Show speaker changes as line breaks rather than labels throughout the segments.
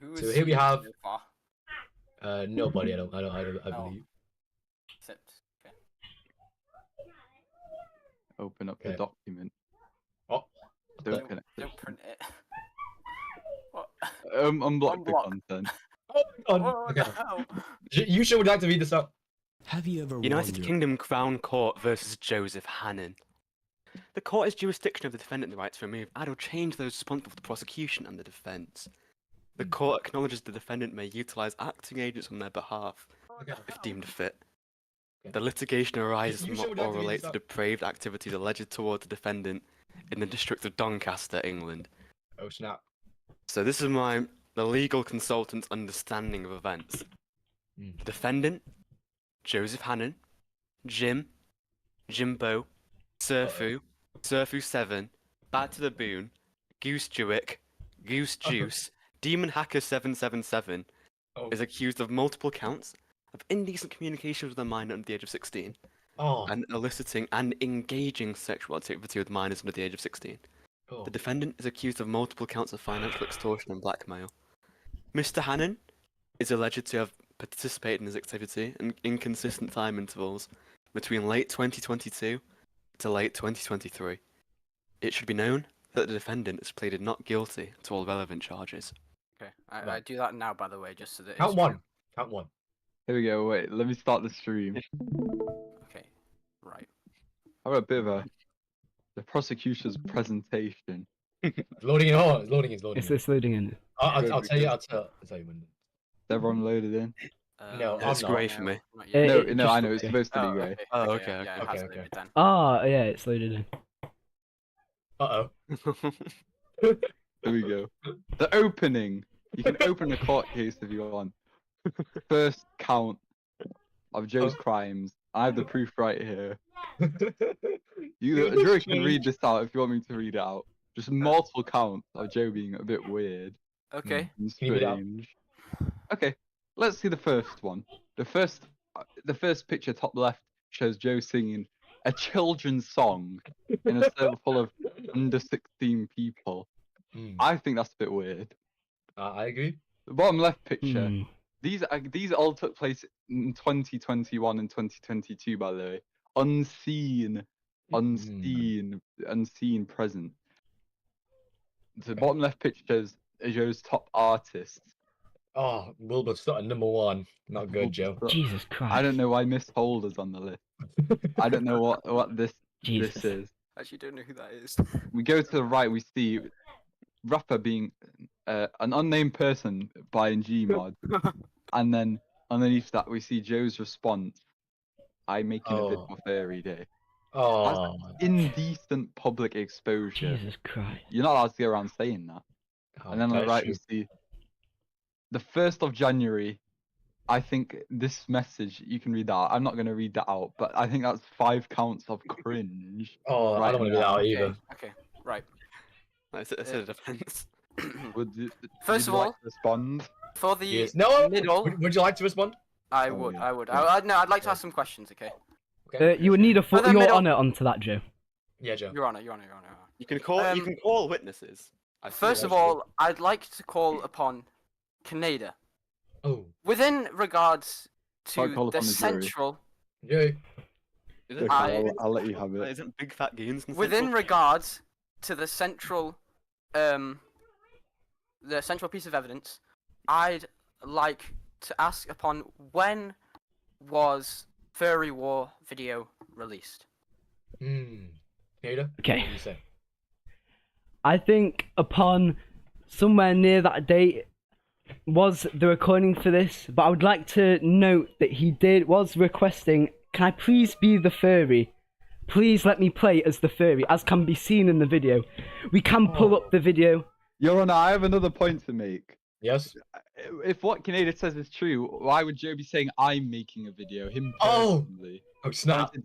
Who
So
is
here we
seen
have-
so far?
Nobody. I
Oh.
believe.
Except, okay.
Open up the
Okay.
document.
Oh,
Don't connect it.
Don't print it. What?
Unblock the
Unblock.
content.
oh my god.
What
Okay.
the hell?
You sure would like to read this out?
Have you ever
United
wondered?
Kingdom Crown Court versus Joseph Hannon. The court has jurisdiction of the defendant the right to remove, add or change those responsible for the prosecution and the defence. The court acknowledges the defendant may utilise acting agents on their behalf,
Okay.
if deemed fit.
Okay.
The litigation arises
You
from
sure would like
or
to read
relates
this
to
out?
depraved activities alleged towards the defendant in the district of Doncaster, England.
Oh snap.
So this is the legal consultant's understanding of events.
Mm.
The defendant, Joseph Hannon, Jim, Jimbo, Surfu, Surfu7, Bad to the Boon, Goose Jewick, Goose Juice, Demon Hacker 777
Oh.
is accused of multiple counts of indecent communications with a minor under the age of 16
Oh.
and eliciting and engaging sexual activity with minors under the age of 16.
Oh.
The defendant is accused of multiple counts of financial extortion and blackmail. Mr. Hannon is alleged to have participated in his activity in inconsistent time intervals between late 2022 to late 2023. It should be known that the defendant has pleaded not guilty to all relevant charges.
Okay, I
Right.
do that now, by the way, just so that
Count
it's
one.
true.
Count one.
Here we go. Wait, let me start the stream.
Okay, right.
How about a bit of the prosecutor's presentation?
It's loading in. Oh, it's loading. It's loading.
It's loading in.
I'll tell you. I'll tell you when.
Is everyone loaded in?
No,
Um,
I'm
It's
not.
grey for me.
Not
Eh,
yet.
No,
it
no,
just-
I know it's
okay.
supposed to be
Oh,
grey.
okay.
Oh,
Yeah,
okay,
yeah, it
okay,
has
okay.
loaded then.
Ah, yeah, it's loaded in.
Uh oh.
Here we go. The opening. You can open a court case if you want. First count of Joe's crimes. I have the proof right here. Drew can read this out if you want me to read it out. Just multiple counts of Joe being a bit weird
Okay.
and
Can you read it out?
strange. Okay, let's see the first one. The first picture, top left, shows Joe singing a children's song in a circle full of under 16 people. I think that's a bit weird.
I agree.
The bottom left picture.
Hmm.
These all took place in 2021 and 2022, by the way. Unseen present. The bottom left picture shows Joe's top artists.
Oh, Wilbur Sutton, number one. Not good, Joe.
Jesus Christ.
I don't know why Miss Holder's on the list. I don't know what this
Jesus.
is.
Actually, don't know who that is.
We go to the right, we see rapper being an unnamed person buying Gmod, and then underneath that we see Joe's response. I'm making a video
Oh.
for Fairy Day.
Oh.
Indecent public exposure.
Jesus Christ.
You're not allowed to go around saying that. And then on the right we see the 1st of January. I think this message, you can read that out. I'm not going to read that out, but I think that's 5 counts of cringe.
Oh, I
right
don't want to be
now.
out
Okay,
either.
okay, right.
That's a defense.
Would
First of
like
all-
to respond?
For the
Yes. No.
middle,
Would you like to respond?
I
Oh,
would,
yeah.
I would.
Yeah.
No, I'd like to ask some questions, okay?
You would need a
For the
your
middle-
honour onto that, Joe.
Yeah, Joe.
Your Honor, Your Honor, Your Honor.
You can call witnesses. I see
First
it.
of all, I'd like to call upon Canada.
Oh.
Within regards
Can't call
to the
upon the jury.
central,
Yeah.
Isn't,
I'll let you have it.
isn't Big Fat Goons in
within
Central?
regards to the central piece of evidence, I'd like to ask upon when was Furry War video released?
Canada?
Okay.
What do you say?
I think upon somewhere near that date was the recording for this, but I would like to note that he was requesting, can I please be the furry? Please let me play as the furry, as can be seen in the video. We can pull up the video.
Your Honor, I have another point to make.
Yes.
If what Canada says is true, why would Joe be saying I'm making a video? Him
Oh!
personally.
Oh, snap.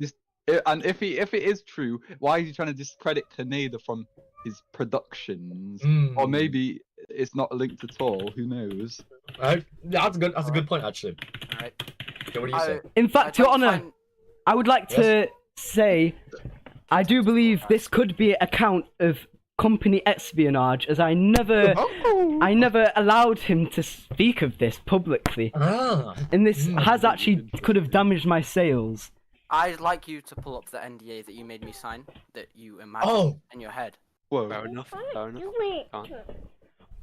And if it is true, why is he trying to discredit Canada from his productions? Or maybe it's not linked at all. Who knows?
That's a good point, actually.
Alright.
Okay, what do you say?
In fact, Your Honour, I would like to say, I do believe this could be an account of company espionage, as I never allowed him to speak of this publicly,
Ah.
and this has actually could have damaged my sales.
I'd like you to pull up the NDA that you made me sign, that you imagined
Oh.
in your head.
Whoa.
Fair enough. Fair enough.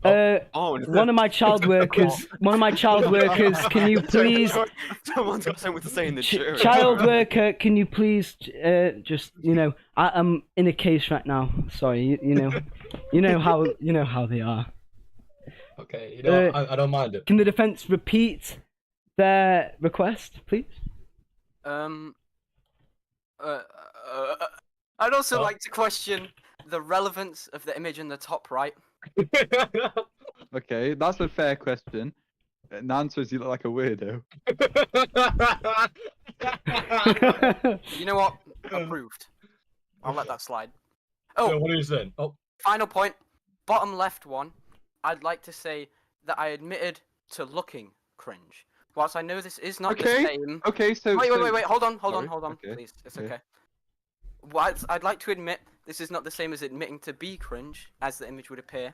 Oh, no.
One of my child workers. Can you please?
Someone's got something to say in the jury.
Child worker, can you please just I am in a case right now. Sorry, you know how they are.
Okay, you know, I don't mind it.
Can the defense repeat their request, please?
I'd also
Oh.
like to question the relevance of the image in the top right.
Okay, that's a fair question. And the answer is you look like a weirdo.
You know what? Approved. I'll let that slide.
So
Oh,
what are you saying? Oh,
final point. Bottom left one. I'd like to say that I admitted to looking cringe. Whilst I know this is not the
Okay.
same.
Okay, so
Wait,
so-
hold on,
Sorry, okay,
please. It's
okay.
okay. Whilst I'd like to admit this is not the same as admitting to be cringe, as the image would appear.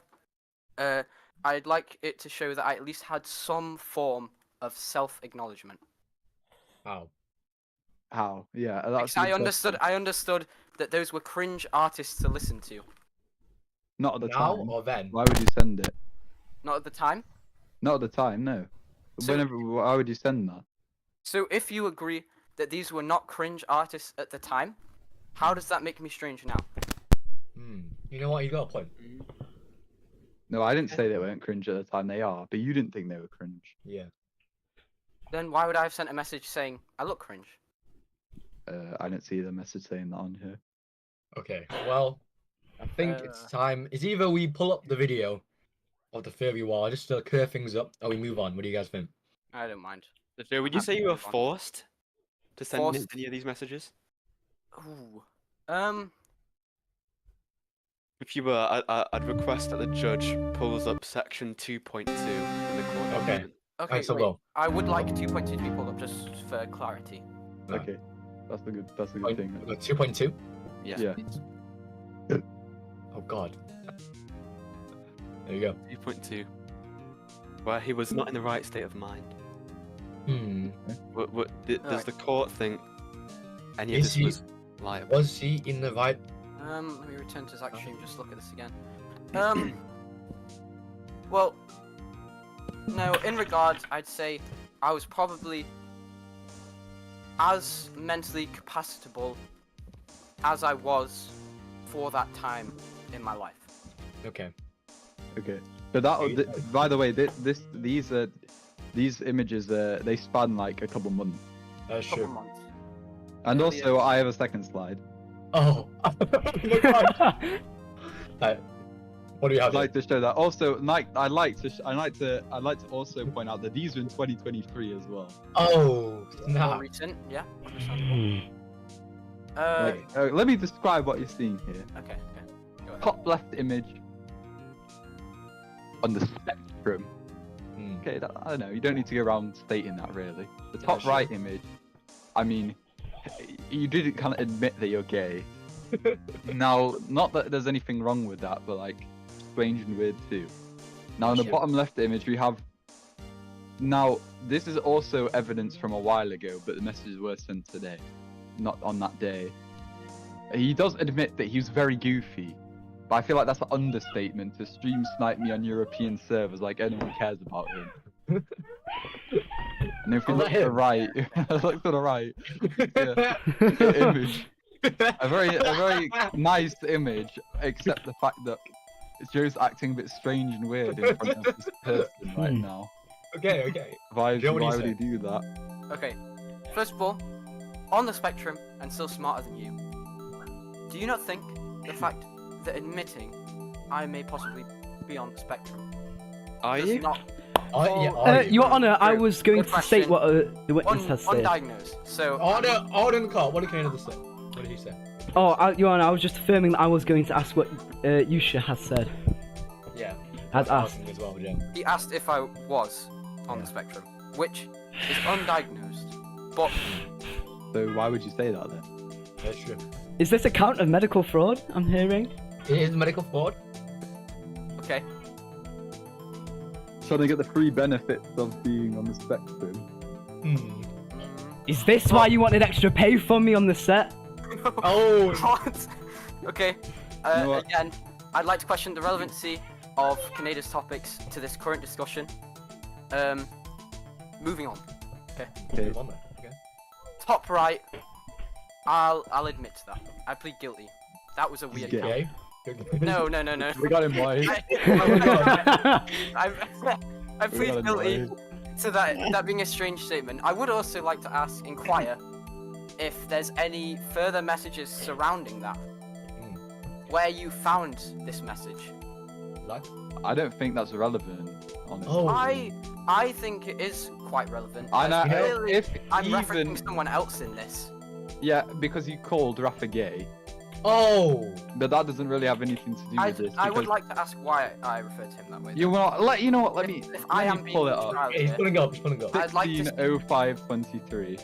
I'd like it to show that I at least had some form of self-acknowledgement.
wow.
How? Yeah,
Because
that's a
I
good
understood.
question.
I understood that those were cringe artists to listen to.
Not at the
Now
time.
or then?
Why would you send it?
Not at the time.
Not at the time, no.
So-
Whenever, why would you send that?
So if you agree that these were not cringe artists at the time, how does that make me strange now?
You know what? You got a point.
No, I didn't say they weren't cringe at the time. They are, but you didn't think they were cringe.
Yeah.
Then why would I have sent a message saying I look cringe?
I didn't see the message saying that on here.
Okay. Well, I think it's time. It's either we pull up the video of the furry wall just to clear things up, or we move on. What do you guys think?
I don't mind.
Joe, would you say you were
Move on.
forced to send
Forced?
any of these messages?
Ooh.
If you were, I'd request that the judge pulls up section 2.2 in the court
Okay.
document.
Okay.
so
wait.
well.
I would like 2.2 to be pulled up just for clarity.
Right.
Okay, that's a good
Point,
thing.
2.2.
Yes,
Yeah.
please.
Oh God. There you go.
2.2. Where he was not in the right state of mind. Does the court think any of
Is
this
he-
was liable?
Was he in the right?
Let me return to Zach stream. Just look at this again. Well, no. In regards, I'd say I was probably as mentally capacitable as I was for that time in my life.
Okay.
Okay, so that. By the way, these images they span like a couple months.
That's
Couple
true.
months.
And
Yeah,
also, I have a second slide.
Oh. Oh my God. Right. What do you have?
I'd like to show that. Also, I'd like to also point out that these are in 2023 as well.
Oh.
More
Nah.
recent, yeah. Understandable.
Let me describe what you're seeing here.
Okay. Go ahead.
Top left image on the spectrum. Okay, I don't know. You don't need to go around stating that really. The top
sure.
right image. I mean, you did kind of admit that you're gay. Now, not that there's anything wrong with that, but like, strange and weird too. Now, in the
Sure.
bottom left image, we have. Now, this is also evidence from a while ago, but the messages were sent today, not on that day. He does admit that he was very goofy, but I feel like that's an understatement to stream snipe me on European servers like anyone cares about him. And if we
Oh,
look
that
to the
him?
right, look to the right, the image, a very nice image, except the fact that Joe's acting a bit strange and weird in front of this person right now.
Okay.
Why
Joe, what do you
would
say?
he do that?
Okay. First of all, on the spectrum and still smarter than you. Do you not think the fact that admitting I may possibly be on the spectrum
Are
does
you?
not
Oh, yeah. Are you?
Your Honor, I
True.
was going
Good
to state
question.
what the witness has said.
undiagnosed? So
Order in the car. What did Canada say? What did he say?
Your Honor, I was just affirming that I was going to ask what Yusha has said.
Yeah.
Has asked.
Asking as well, Jen.
he asked if I was on
Yeah.
the spectrum, which is undiagnosed. But
So why would you say that then?
That's true.
Is this a count of medical fraud I'm hearing?
It is medical fraud.
Okay.
Trying to get the free benefits of being on the spectrum.
Hmm.
Is this why you wanted extra pay from me on the set?
Oh.
What? Okay.
You know what?
Again, I'd like to question the relevancy of Kaneda's topics to this current discussion. Moving on.
Okay.
Okay.
Top right. I'll admit to that. I plead guilty. That was a weird count.
Okay.
No.
We got him right.
I plead guilty to that being a strange statement. I would also like to inquire if there's any further messages surrounding that. Where you found this message.
I don't think that's relevant, honestly.
Oh.
I think it is quite relevant.
I know,
Clearly,
if
I'm
even...
referencing someone else in this.
Yeah, because you called Rafa gay,
Oh.
but that doesn't really have anything to do with this.
I would
because
like to ask why I referred to him that way.
You want? You know what? Let me
If I am
pull
being
it up.
trialed
He's
here,
pulling up. He's pulling up.
I'd like to-
16:05:23.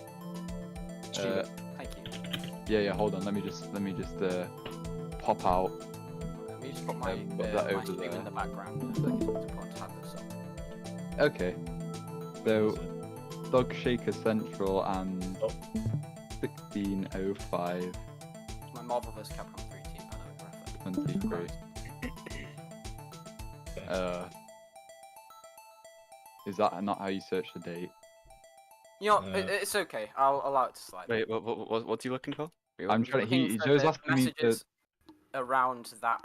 Thank you.
Yeah. Hold on. Let me just pop out.
Let me just put my,
Put that
my
over
stream
there.
in the background. So it's important to have this up.
Okay. So, Dog Shaker Central and
Oh.
16:05:23.
My Marvel vs. Capcom 3 team, I know it's referred.
Is that not how you search the date?
You know,
Uh,
it's okay. I'll allow it to slide.
Wait, what are you looking for?
I'm trying to.
Looking for
Joe's
the
asking me to.
messages around that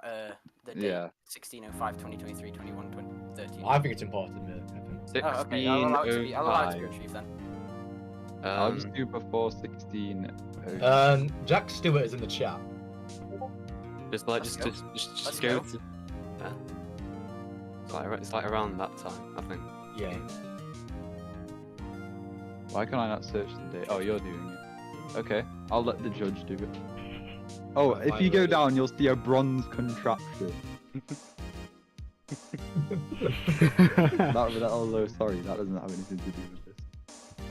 the date
Yeah.
1605 2023 21 2013.
I think it's important. Yeah, I think.
Oh, okay. I'll allow it to be. I'll allow it to be
16:05.
retrieved then.
I'll just do before 16.
Jack Stewart is in the chat.
just like
Let's
just
go.
go. To, it's like around that time, I think.
Yeah.
Why can I not search the date? Oh, you're doing it. Okay, I'll let the judge do it. Oh, if you go down, you'll see a bronze contraption. Although, sorry, that doesn't have anything to do with this.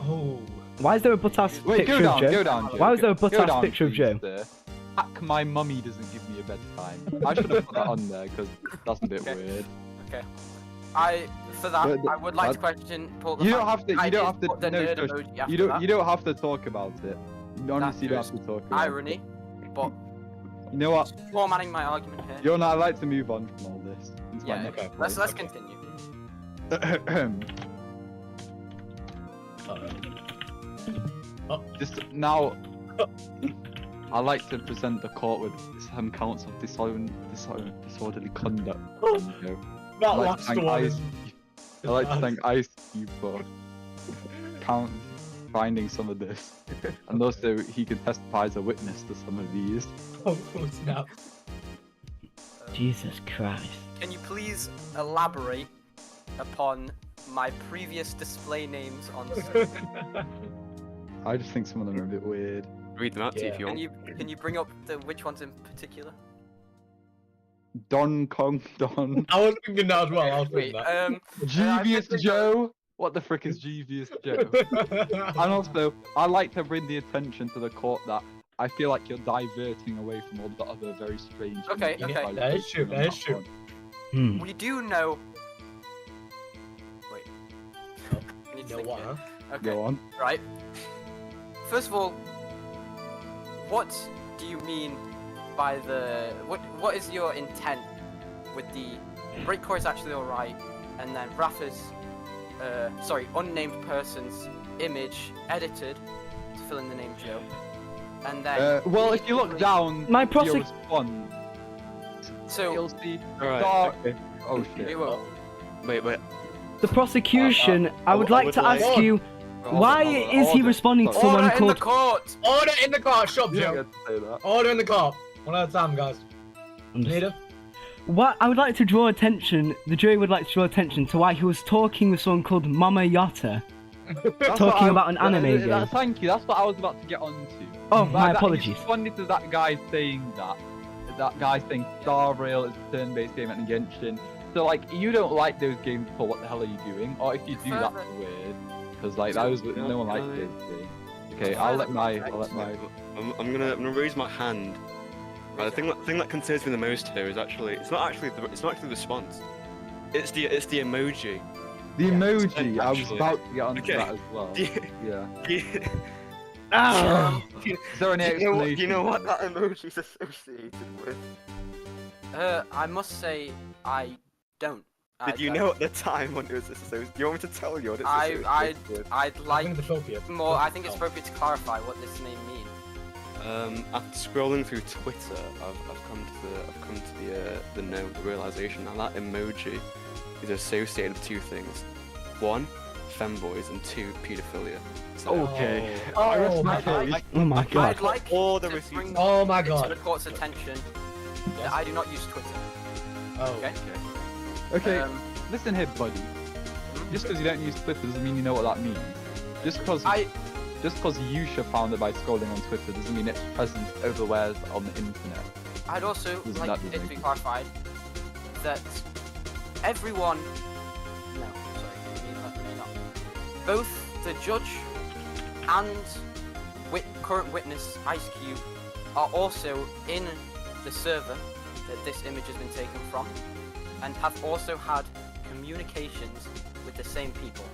Oh.
Why is there a butt-ass
Wait,
picture
go down,
of Joe?
go down, Joe.
Why was there a
Go
butt-ass
down,
picture of
please,
Joe?
sir. Hack my mummy doesn't give me a bedtime. I should have put that on there because that's a bit
Okay.
weird.
For that,
But-
I would like to
but-
question Paul. The
You don't
fact
have to.
I
You
did
don't have to.
put the
No,
nerd
shush.
emoji after
You don't.
that.
You don't have to talk about it. Honestly, you don't have to talk about
Irony,
it.
but
You know what?
formatting my argument here.
You're not. I'd like to move on from all this. Into my
Yeah,
next
okay.
let's
point.
continue.
Just now, I like to present the court with some counts of disorderly conduct. You know.
That
I'd like to
last
thank
one.
Ice- I'd like to thank Ice Cube for finding some of this, and also he can testify as a witness to some of these.
Oh, snap.
Jesus Christ.
Can you please elaborate upon my previous display names on screen?
I just think some of them are a bit weird.
Read them out to you if you
Can
want.
you bring up which ones in particular?
Don Kong Don.
I was thinking that as well. I was
Wait,
thinking that.
Jeevious
think-
Joe? What the frick is Jeevious Joe? And also, I like to bring the attention to the court that I feel like you're diverting away from all the other very strange.
Okay,
things
okay.
by
That is true,
looking
that
on
is true.
one.
Hmm.
We do know. Wait. I need to
You know
think
what,
here.
huh?
Okay.
Go on.
Right. First of all, what do you mean by the what is your intent with the breakcore is actually alright, and then Rafa's unnamed person's image edited to fill in the name Joe, and then
Well, if you look down,
My
your
prosec-
response,
so
you'll see
Alright,
dark.
okay.
Oh
we
shit.
will.
Wait.
The prosecution, I would
I
like
would
to
like-
ask you,
Hold
why
on, hold on,
is he
order.
responding to
Sorry.
someone
Order in the
called...
court.
Order in the car. Shut up,
You don't
Joe.
get to say that.
Order in the car. One at a time, guys. Nita?
What I would like to draw attention, the jury would like to draw attention to why he was talking with someone called Mama Yotta.
That's what
Talking
I-
about an anime game.
Thank you. That's what I was about to get on to.
Oh,
Like
my
that-
apologies.
He responded to that guy saying that. That guy saying Star Rail is a turn-based game at Genshin. So like, you don't like those games for what the hell are you doing? Or if you do, that's
Further-
weird. Because like, that was no one likes those games. Okay, I'll let my.
I'm gonna raise my hand The thing that concerns me the most here is actually it's not actually the response. It's the emoji.
The emoji. I was
Actually.
about to get onto
Okay.
that as well.
Do you,
Yeah.
do you,
Ah!
Is there any explanation?
do you know what that emoji is associated with?
I must say I don't.
Did you know at the time when it was associated? Do you want me to tell you what it's associated with?
I'd
I
like
think the trophy.
more. I think it's appropriate to clarify what this name means.
After scrolling through Twitter, I've come to the realization that that emoji is associated with two things: one, femboys, and two, paedophilia. So,
Okay.
Oh,
I rest my
I'd
case.
Oh my god.
I'd like
all the
to
receipts.
bring
Oh my
it to
god.
the court's attention that I do not use Twitter.
Oh.
Okay.
Okay,
Um,
listen here, buddy. Just because you don't use Twitter doesn't mean you know what that means. Just because Yusha found it by scrolling on Twitter doesn't mean it's present everywhere on the internet.
I'd also
Doesn't
like
that
it to
make
be
sense?
clarified that everyone. No, sorry, let me not. Both the judge and current witness Ice Cube are also in the server that this image has been taken from, and have also had communications with the same people.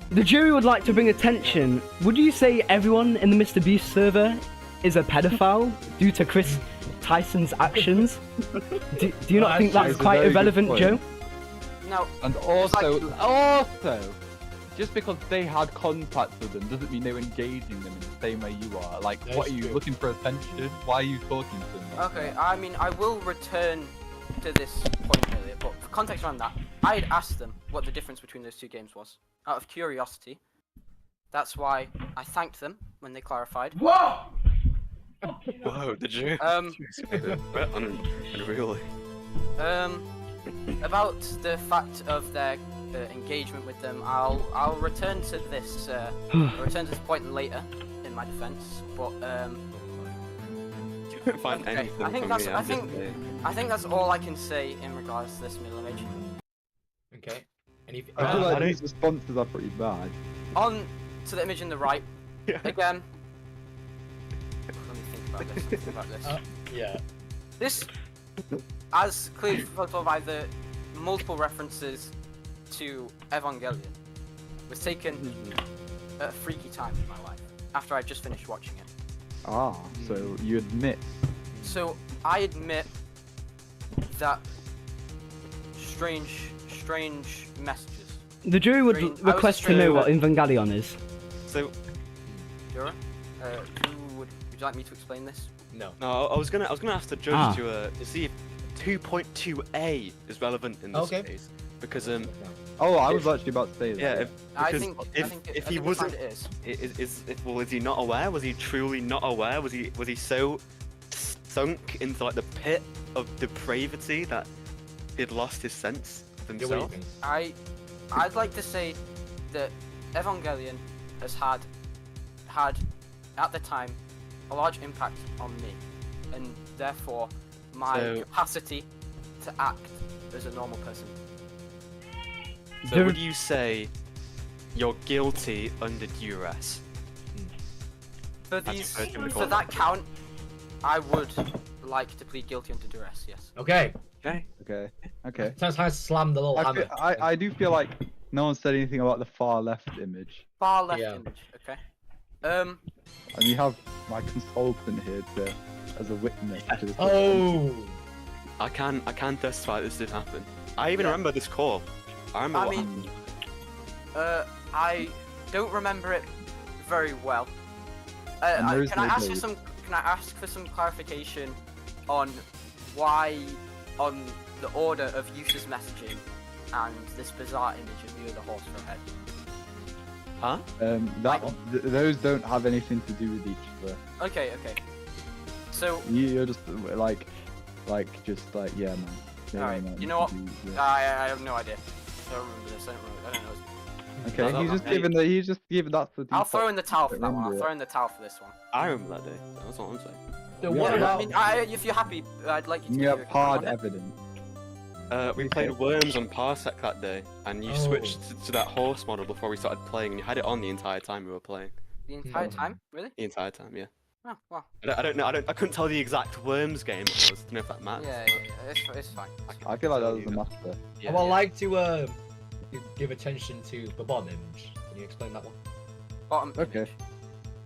The jury would like to bring attention. Would you say everyone in the Mr. Beast server is a pedophile due to Chris Tyson's actions? Do you not think
Actually,
that's
it's a
quite
very good
irrelevant,
point.
Joe?
Now,
And also, just because they had contact with them doesn't mean they were engaging them in the same way you are. Like,
That
what
is
are you
true.
looking for attention? Why are you talking to them? like
okay,
that?
I mean, I will return to this point earlier, but for context around that, I had asked them what the difference between those two games was, out of curiosity. That's why I thanked them when they clarified.
Whoa, did you?
Um,
Unreal.
About the fact of their engagement with them, I'll return to this. I'll return to this point later in my defense, but
You don't find
Okay,
anything
I think
from
that's-
me,
I
I'm
think-
just saying.
I think that's all I can say in regards to this middle image.
Okay. And if,
I feel
I
like
don't-
these responses are pretty bad.
On to the image in the right
Yeah.
again. Let me think about this.
yeah.
This, as clearly photoed by the multiple references to Evangelion, was taken at a freaky time in my life after I just finished watching it.
Ah, so you admit.
So I admit that strange messages.
The jury would
Green- I was
request to know what Evangelion is.
So,
Jura, would you like me to explain this?
No.
no, I was gonna ask the judge
Ah.
to see if 2.2a is relevant in this
Okay.
case, because
Oh, I was actually about to say that.
yeah,
I
because
think
if he
you'll
wasn't,
find it is.
is he not aware? Was he truly not aware? Was he so sunk into like the pit of depravity that he'd lost his sense of
Yeah, what do you
himself?
think?
I'd like to say that Evangelion has had at the time a large impact on me, and therefore my
So-
capacity to act as a normal person.
So
There-
would you say you're guilty under duress?
For
That's
these,
what I
for
call
that count, I would like to plead guilty under duress. Yes.
Okay.
Okay.
Okay. Okay.
Sounds like I slammed the little
I,
hammer.
feel, I do feel like no one said anything about the far left image,
Far left
Yeah.
image. Okay.
and you have my consultant here as a witness to this.
Oh.
I can testify this did happen. I even
Yeah.
remember this call. I remember
I
what
mean-
happened.
I don't remember it very well.
And there is
Can I
no
ask for
blade.
some? Can I ask for some clarification on why, on the order of Yusha's messaging, and this bizarre image of you with a horse for a head?
Huh?
Those don't have anything to do with each other.
Okay. So
You're just like just like yeah, man. Yeah,
Alright,
man,
you know what?
yeah.
I have no idea. I don't remember this. I don't know.
Okay,
No,
he's
no,
just
no.
given that's the.
I'll throw in the towel for that one. I'll
Remember it.
throw in the towel for this one.
I remember that day. That's what I'm saying.
So
Yeah.
what
Yeah.
I
about?
mean, if you're happy, I'd like you to.
You
give
have
your
hard
comment on it.
evidence.
We played Worms on Parsec that day, and you
Oh.
switched to that horse model before we started playing, and you had it on the entire time we were playing.
The entire
Hmm.
time, really?
The entire time, yeah.
Oh, well.
I don't know. I couldn't tell the exact Worms game. I don't know if that matters.
Yeah. It's fine.
I feel like that
tell
doesn't
you.
matter.
Yeah,
I would
yeah.
like to give attention to the bottom image. Can you explain that one?
Bottom
Okay.
image.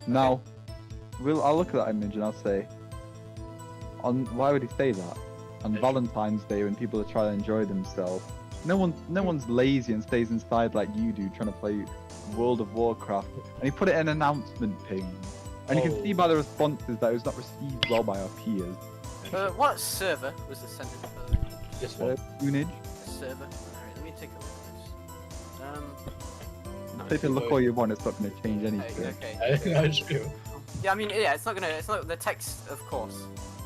Now, I'll look at that image and I'll say, why would he say that? On Valentine's Day when people are trying to enjoy themselves, no one's lazy and stays inside like you do trying to play World of Warcraft. And he put it in an announcement ping. And you can see by the responses that it was not received well by our peers.
What server was the sentence for
This one.
Unage,
the server? Alright, let me take a look at this.
take a look all you want, it's not going to change anything.
Okay.
That's true.
Yeah, I mean, yeah, it's not the text, of course.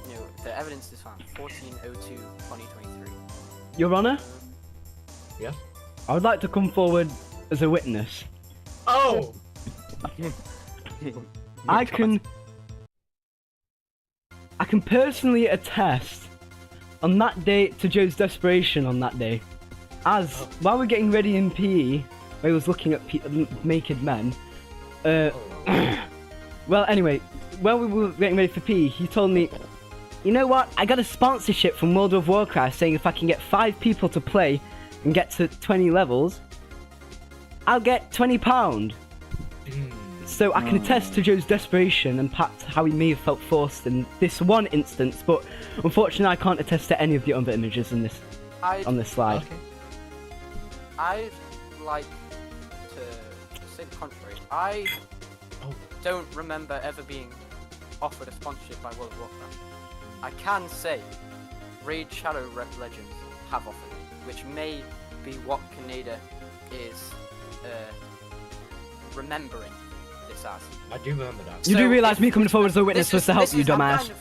You know, the evidence is found. 14/02/2023.
Your Honor,
Yes.
I would like to come forward as a witness.
Oh!
I can personally attest on that day to Joe's desperation on that day. As while we're getting ready in PE, where he was looking at naked men. Well, anyway, while we were getting ready for PE, he told me, you know what? I got a sponsorship from World of Warcraft saying if I can get 5 people to play and get to 20 levels, I'll get £20. So I can attest to Joe's desperation and perhaps how he may have felt forced in this one instance, but unfortunately I can't attest to any of the other images in this on this slide.
Okay.
I'd like to say the contrary. I don't remember ever being offered a sponsorship by World of Warcraft. I can say Raid Shadow Legends have offered me, which may be what Canada is remembering this as.
I do remember that.
You do realise
if
me coming forward as a witness
this
was
is-
to help
this
you,
is- I'm
dumbass.
kind of-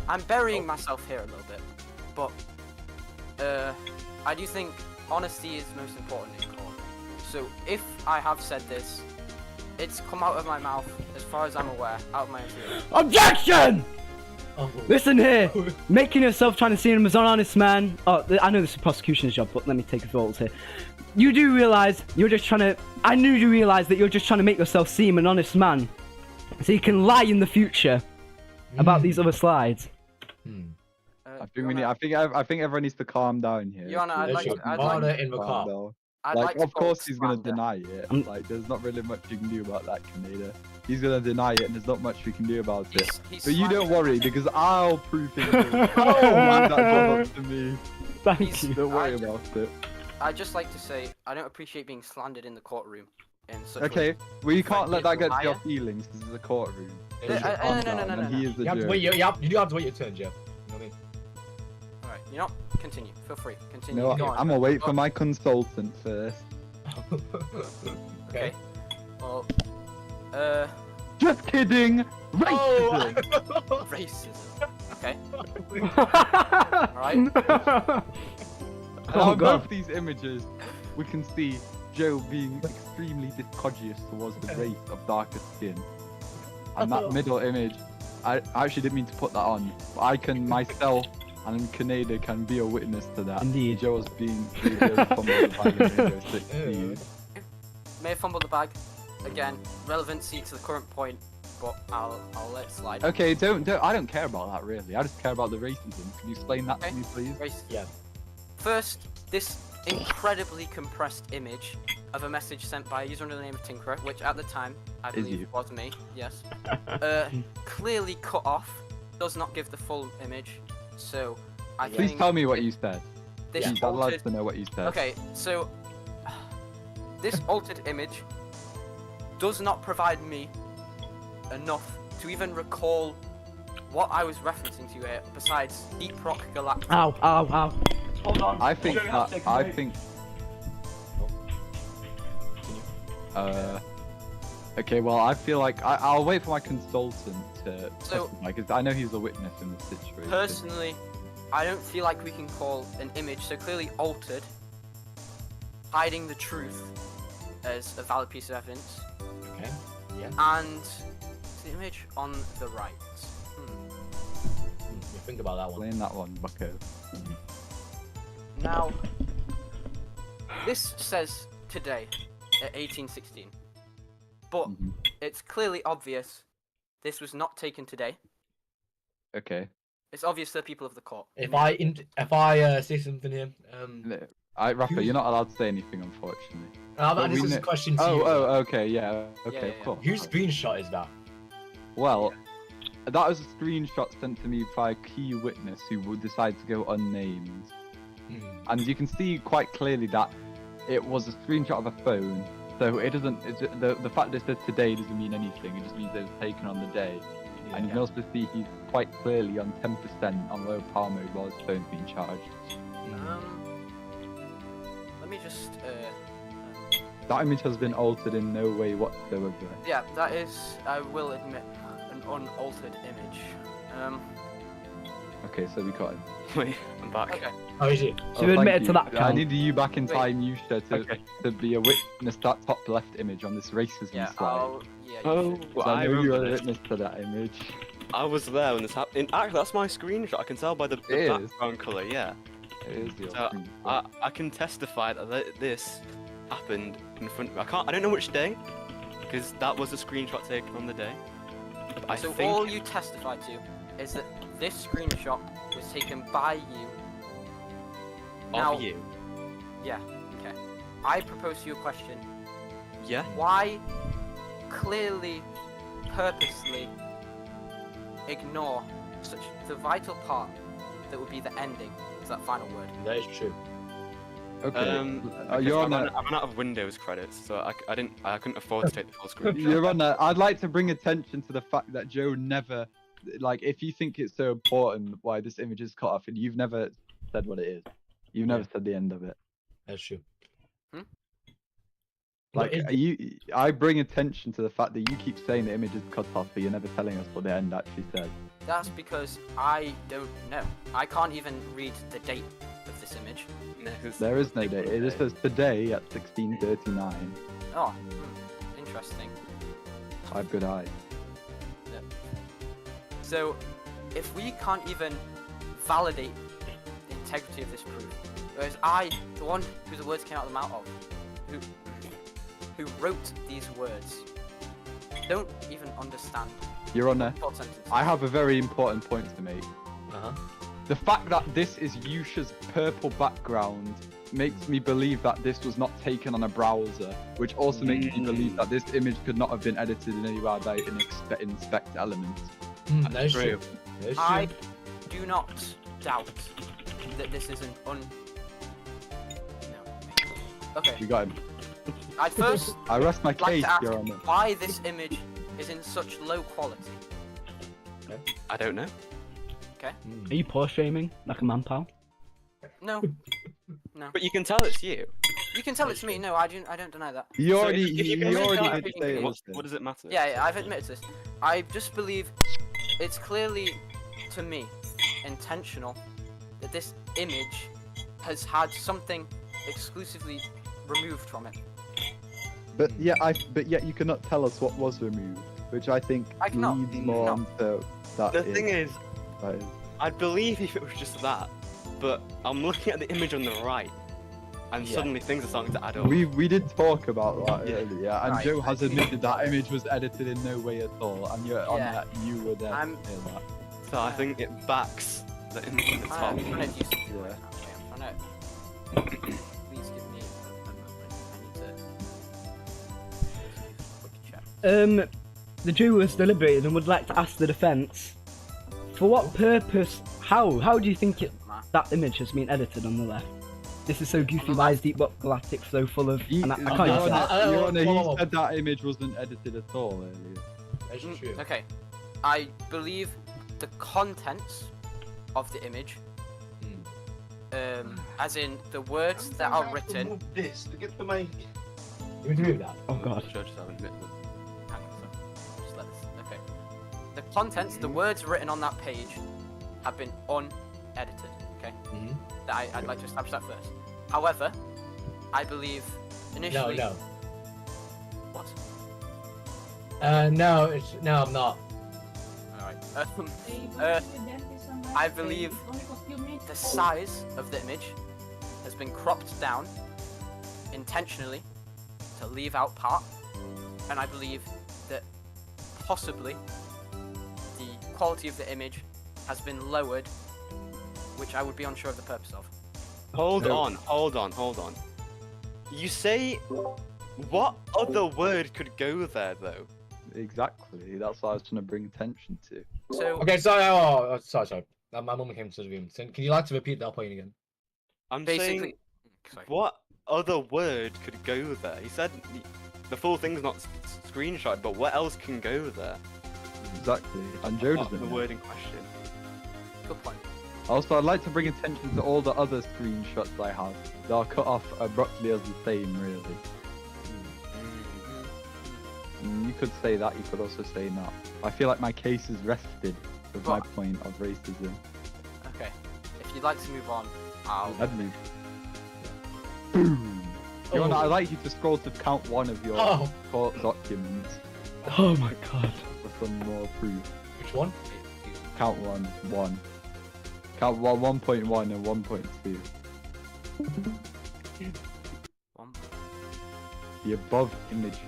I'm burying myself here a little bit, but I do think honesty is most important in court. So if I have said this, it's come out of my mouth, as far as I'm aware, out of my own feelings.
Objection!
Oh.
Listen here, making yourself trying to see him as an honest man. Oh, I know this is the prosecution's job, but let me take a thought here. You do realise you're just trying to. I knew you realised that you're just trying to make yourself seem an honest man, so you can lie in the future about these other slides.
I think we need. I think everyone needs to calm down here.
Your Honor, I'd like to. I'd
Honor
like,
in the
Calm
car.
down.
I'd
Like,
like to
of course
call
he's gonna
slander.
deny it.
Um,
Like, there's not really much you can do about that, Canada. He's gonna deny it, and there's not much we can do about it.
He's
But you don't
slandering.
worry, because I'll prove it.
Oh,
Leave that job up to me.
Thank
He's-
you.
Don't worry
I-
about it.
I'd just like to say I don't appreciate being slandered in the courtroom. In such
Okay,
ways.
well you can't let that get to
liar.
your feelings. This is a courtroom.
Yeah,
So
you
just
should-
calm
no,
down,
no,
and he is the
You have to
judge.
wait. You do have to wait your turn, Jeff. You know what I mean?
All right, you know, continue. Feel free. Continue.
No,
Go on.
I'm gonna wait for
Oh,
my consultant first.
Okay. Well,
Just kidding!
Oh!
Racism!
racism. Okay. Alright.
And
Oh,
on
God.
both these images, we can see Joe being extremely discourteous towards the race of darker skin. And that middle image, I actually didn't mean to put that on, but I can myself and Canada can be a witness to that.
Indeed.
Joe was being fumbled by Video 16.
May have fumbled the bag. Again, relevancy to the current point, but I'll let it slide.
Okay, I don't care about that really. I just care about the racism. Can you explain that
Okay.
to me, please?
Racism.
Yeah.
First, this incredibly compressed image of a message sent by a user under the name of Tinkerer, which at the time I
Is
believe
you.
was me. Yes. Clearly cut off. Does not give the full image. So I
Please
think
tell me what you said.
this
I'd like
altered.
to know what you said.
Okay, so this altered image does not provide me enough to even recall what I was referencing to here, besides Deep Rock Galactic.
Ow, ow, ow. Hold on.
I think
You're gonna have to
that
take a
I
break.
think. Okay, well, I feel like I'll wait for my consultant to
So-
testify because I know he's a witness in this situation.
Personally, I don't feel like we can call an image so clearly altered, hiding the truth, as a valid piece of evidence,
Okay.
and the image on the right.
You think about that one.
Explain that one, Bucko.
Now, this says today at 1816, but
Mhm.
it's clearly obvious this was not taken today.
Okay.
It's obvious they're people of the court.
If I say something here,
Rafa, you're not allowed to say anything, unfortunately.
this
we
is a
kn-
question to
Oh,
you.
oh, okay, yeah, okay,
yeah.
cool.
Whose screenshot is that?
Well, that was a screenshot sent to me by a key witness who would decide to go unnamed. And you can see quite clearly that it was a screenshot of a phone. So it doesn't. The fact that it says today doesn't mean anything. It just means it was taken on the day. And you can also see he's quite clearly on 10% on low power mode while his phone's being charged.
Let me just.
That image has been altered in no way whatsoever.
Yeah, that is. I will admit, an unaltered image.
Okay, so we got it.
Wait, I'm back.
Okay.
Oh, is it?
So you admit
thank
it to that
I
count.
need you back in
Wait.
time, Yusha, to be a witness to that top left image on this racism
Yeah.
slide.
Yeah. You
Oh,
should.
well,
So
I
I know you were a
remember this.
witness to that image.
I was there when this happened. Actually, that's my screenshot. I can tell by the
It is.
background colour. Yeah.
It is your
So,
screen.
I can testify that this happened in front of me. I don't know which day, because that was a screenshot taken on the day. But I
So
think
all you testify to is that this screenshot was taken by you.
of
now-
you.
Yeah. Okay. I propose to you a question.
Yeah.
Why clearly, purposely ignore such the vital part that would be the ending to that final word?
That is true.
Okay.
Because
You're on
I'm
a,
out of Windows credits, so I couldn't afford to take the full screen.
You're on a, I'd like to bring attention to the fact that Joe never, like, if you think it's so important why this image is cut off, and you've never said what it is. You've never said the end of it.
That's true.
Like,
What is
I bring attention to the fact that you keep saying the image is cut off, but you're never telling us what the end actually says.
That's because I don't know. I can't even read the date of this image.
No, 'cause-
There is no date. It just says today at 16:39.
Oh, interesting.
I have good eyes.
So, if we can't even validate the integrity of this proof, whereas I, the one who the words came out of the mouth of, who wrote these words, don't even understand
Your Honor,
what sentences.
I have a very important point to make.
Uh-huh.
The fact that this is Yusha's purple background makes me believe that this was not taken on a browser, which also makes me believe that this image could not have been edited in any way by an inspect element.
That is
true.
true. That is true.
I do not doubt that this is an No. Okay.
You got him.
I'd first
I rest my
like
case,
to ask
Your Honor.
why this image is in such low quality.
I don't know.
Are you poor shaming like a man pal?
No.
But you can tell it's you.
You can tell it's me. No, I don't deny that.
You
So
already,
if you can
you
tell
already
everything,
did say it was
what does it matter?
Yeah, I've admitted this. I just believe it's clearly, to me, intentional that this image has had something exclusively removed from it.
But yet you cannot tell us what was removed, which I think
I cannot.
leads more
No.
onto that.
The thing is,
that is-
I'd believe if it was just that, but I'm looking at the image on the right, and
Yeah.
suddenly things are starting to add up.
we did talk about that
Yeah.
earlier, and
Right.
Joe has admitted that image was edited in no way at all, and you're on
Yeah.
that you were there
I'm-
to hear that.
So I think it backs the image on the top.
I'm trying to do something
Yeah.
right now. Okay, I'm trying to... Please give me a moment. I need to... quick check.
The jury has deliberated and would like to ask the defence, for what purpose, how do you think that image has been edited on the left? This is so goofy, why is Deep Rock Galactic so full of...
He,
and I
Your
can't
Honor,
use that.
Your Honor, he
whoa.
said that image wasn't edited at all earlier.
That's true.
Okay. I believe the contents of the image, as in the words that are written...
This to get the mic.
You would remove that?
Oh god.
Judges have admitted them.
Hang on, sorry. Just let this... Okay. The contents, the words written on that page have been unedited, okay?
Mhm.
That I'd like to establish that first. However, I believe initially...
No,
What?
no. No, I'm not.
Alright. I believe the size of the image has been cropped down intentionally to leave out part, and I believe that possibly quality of the image has been lowered, which I would be unsure of the purpose of.
Hold
No.
on. You say, what other word could go there though?
Exactly. That's what I was trying to bring attention to.
So,
Okay, sorry. Sorry. My mum came to the room. So can you like to repeat that point again?
I'm
basically,
saying,
sorry.
what other word could go there? He said the full thing's not screenshot, but what else can go there?
Exactly. And Joe
Apart from
doesn't
the
know.
word in question.
Good point.
Also, I'd like to bring attention to all the other screenshots I have. They are cut off abruptly as the same, really. You could say that, you could also say not. I feel like my case is rested with my
What?
point of racism.
Okay. If you'd like to move on, I'll.
I'd move. Boom! Fiona,
Oh.
I'd like you to scroll to count 1 of your
Oh,
court documents
Oh my god.
for some more proof.
which one?
Count 1. Count 1.1 and 1.2.
One.
The above images.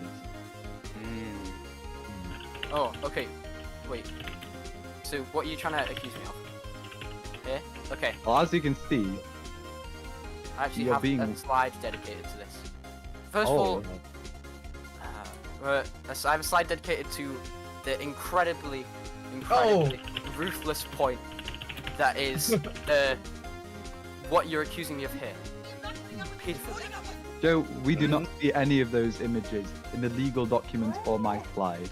Oh, okay. Wait. So, what are you trying to accuse me of? Here? Okay.
Well, as you can see,
I actually
You're
have
being-
a slide dedicated to this. First
oh,
of all, I have a slide dedicated to the incredibly ruthless point that is what you're accusing me of here. Pedophilia.
Joe, we do not see any of those images in the legal documents or my slide.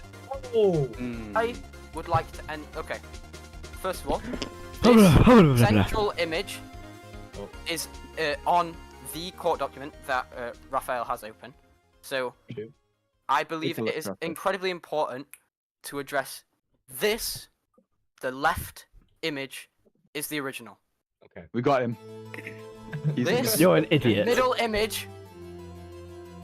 Oh.
I would like to end. Okay. First of all,
Hold on.
this central image
Oh.
is on the court document that Raphael has open. So
Okay.
I believe
Take a look,
it is
Raphael.
incredibly important to address this. The left image is the original.
Okay.
We got him. He's
This
You're an idiot.
middle image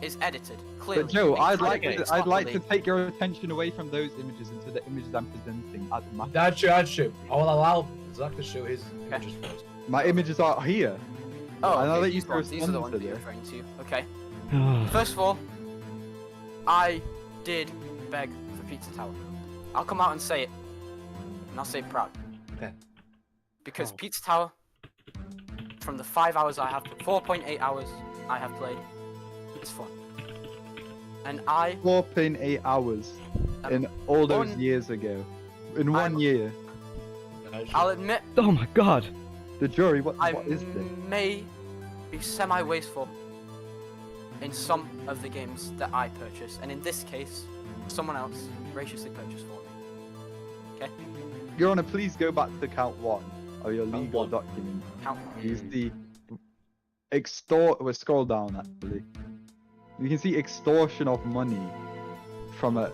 is edited clearly.
But Joe, I'd like
incredibly
to
sloppily.
take your attention away from those images into the images I'm presenting at the map.
That's true. I will allow Zach to show his images first.
My images are here.
Oh,
I know
okay,
that you
these ones. These are the
respond
ones
to
you're
this.
referring to. Okay.
Oh.
First of all, I did beg for Pizza Tower. I'll come out and say it, and I'll say it proud.
Okay.
Because
Oh.
Pizza Tower, from the 5 hours I have, 4.8 hours I have played, it's fun. And I,
4.8 hours
Um,
in all those
one-
years ago. In one
I'm-
year.
I'll admit,
Oh my god.
The jury, what
I
is this?
may be semi-wasteful in some of the games that I purchase, and in this case, someone else graciously purchased for me. Okay?
Your Honor, please go back to count 1 of your
Count
legal
one.
document.
Count.
Use the extort. We'll scroll down actually. You can see extortion of money from just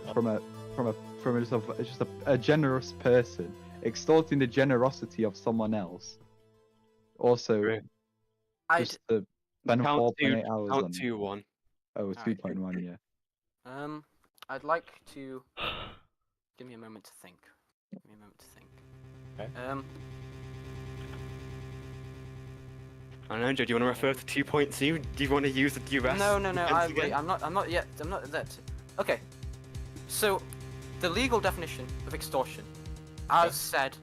a generous person, extorting the generosity of someone else. Also,
Great.
I'd,
just to spend
Count
4.8 hours on.
Count 2-1.
Oh, it's
Alright.
2.1, yeah.
I'd like to give me a moment to think. Give me a moment to think.
Okay.
I don't know, Joe, do you want to refer to 2.2? Do you want to use the US?
No.
defense again?
I'm not yet. I'm not that. Okay. So, the legal definition of extortion, as said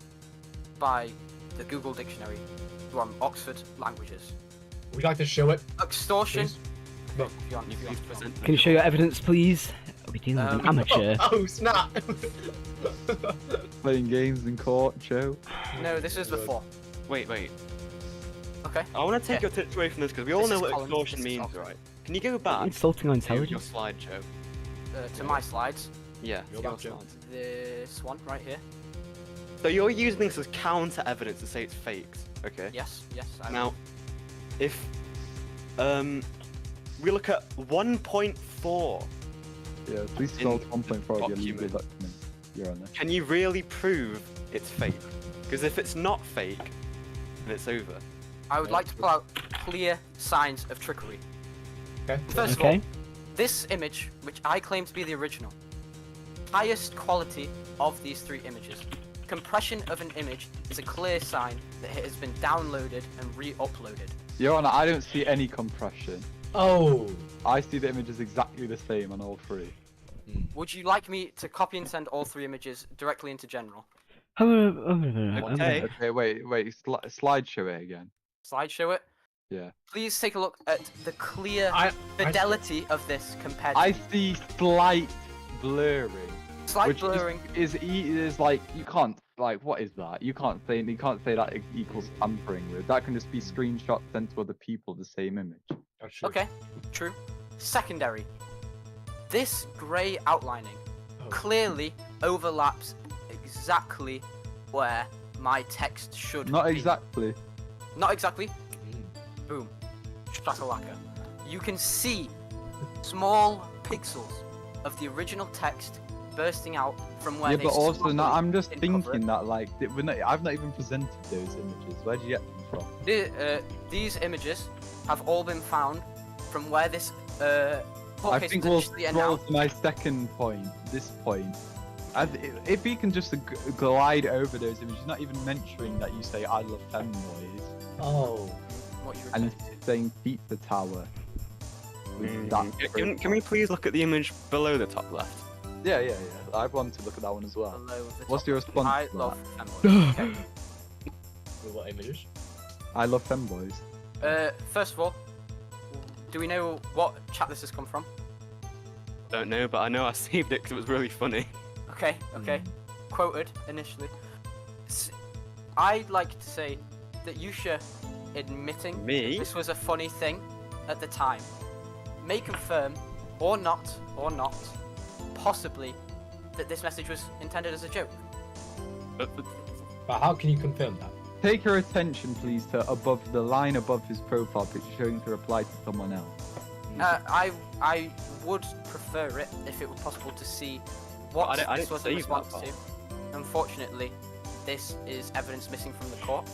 by the Google Dictionary from Oxford Languages,
Would you like to show it?
extortion.
Please?
Okay, if you want,
You
if you
please
want.
present
Can you show your evidence, please? Are we dealing with an amateur?
Oh, snap!
Playing games in court, Joe.
No, this is before.
Wait.
Okay.
I want to take
Yeah.
your tips away from this because we all
This
know
is
what
Collins,
extortion
this is
means,
Oxford.
right? Can you go back
Insulting our
to your
intelligence.
slide, Joe?
To my slides,
Yeah,
Go
your
back, Joe.
slides.
this one right here.
So you're using this as counter evidence to say it's faked, okay?
Yes. I
Now, if we look at 1.4,
Yeah, please scroll
In
to 1.4 of your legal
document.
document, Your Honor.
can you really prove it's fake? Because if it's not fake, then it's over.
I would like to pull out clear signs of trickery.
Okay.
First of all,
Okay.
this image, which I claim to be the original, highest quality of these 3 images. Compression of an image is a clear sign that it has been downloaded and re-uploaded.
Your Honor, I don't see any compression.
Oh.
I see the images exactly the same on all 3.
Would you like me to copy and send all 3 images directly into general?
Okay.
Okay, wait, slideshow it again.
Slideshow it.
Yeah.
Please take a look at the clear
I
fidelity of this compared
I
to
see slight blurring.
slight
which
blurring.
is like you can't like what is that? You can't say that equals tampering with. That can just be screenshots sent to other people of the same image.
That's true.
Okay, true. Secondary. This grey outlining
Oh.
clearly overlaps exactly where my text should
Not
be.
exactly.
Not exactly.
Mm.
Boom. Shakalaka. You can see small pixels of the original text bursting out from where
Yeah,
they
but also
sloppily
now I'm just
didn't cover
thinking that like I've not even presented those images. Where did you get them from?
These images have all been found from where this court
I
case
think
was
we'll
initially
scroll
announced.
to my second point. This point. If we can just glide over those images, not even mentioning that you say I love femboys
Oh.
What you
and
referred to.
saying pizza tower. with that
Can we please look at the image below the top left?
Yeah. I want to look at that one as well.
Below the
What's
top
your
left.
response
I
to
love femboys. Okay.
With what images?
I love femboys.
First of all, do we know what chat this has come from?
Don't know, but I know I saved it because it was really funny.
Okay. Quoted initially. I'd like to say that Yusha admitting
Me?
this was a funny thing at the time may confirm, or not, possibly, that this message was intended as a joke.
But
But how can you confirm that?
Take your attention, please, to above the line above his profile picture showing to reply to someone else.
I would prefer it if it were possible to see what
I
this
didn't
was a
save
response
that
to. Unfortunately, this is evidence missing from the court.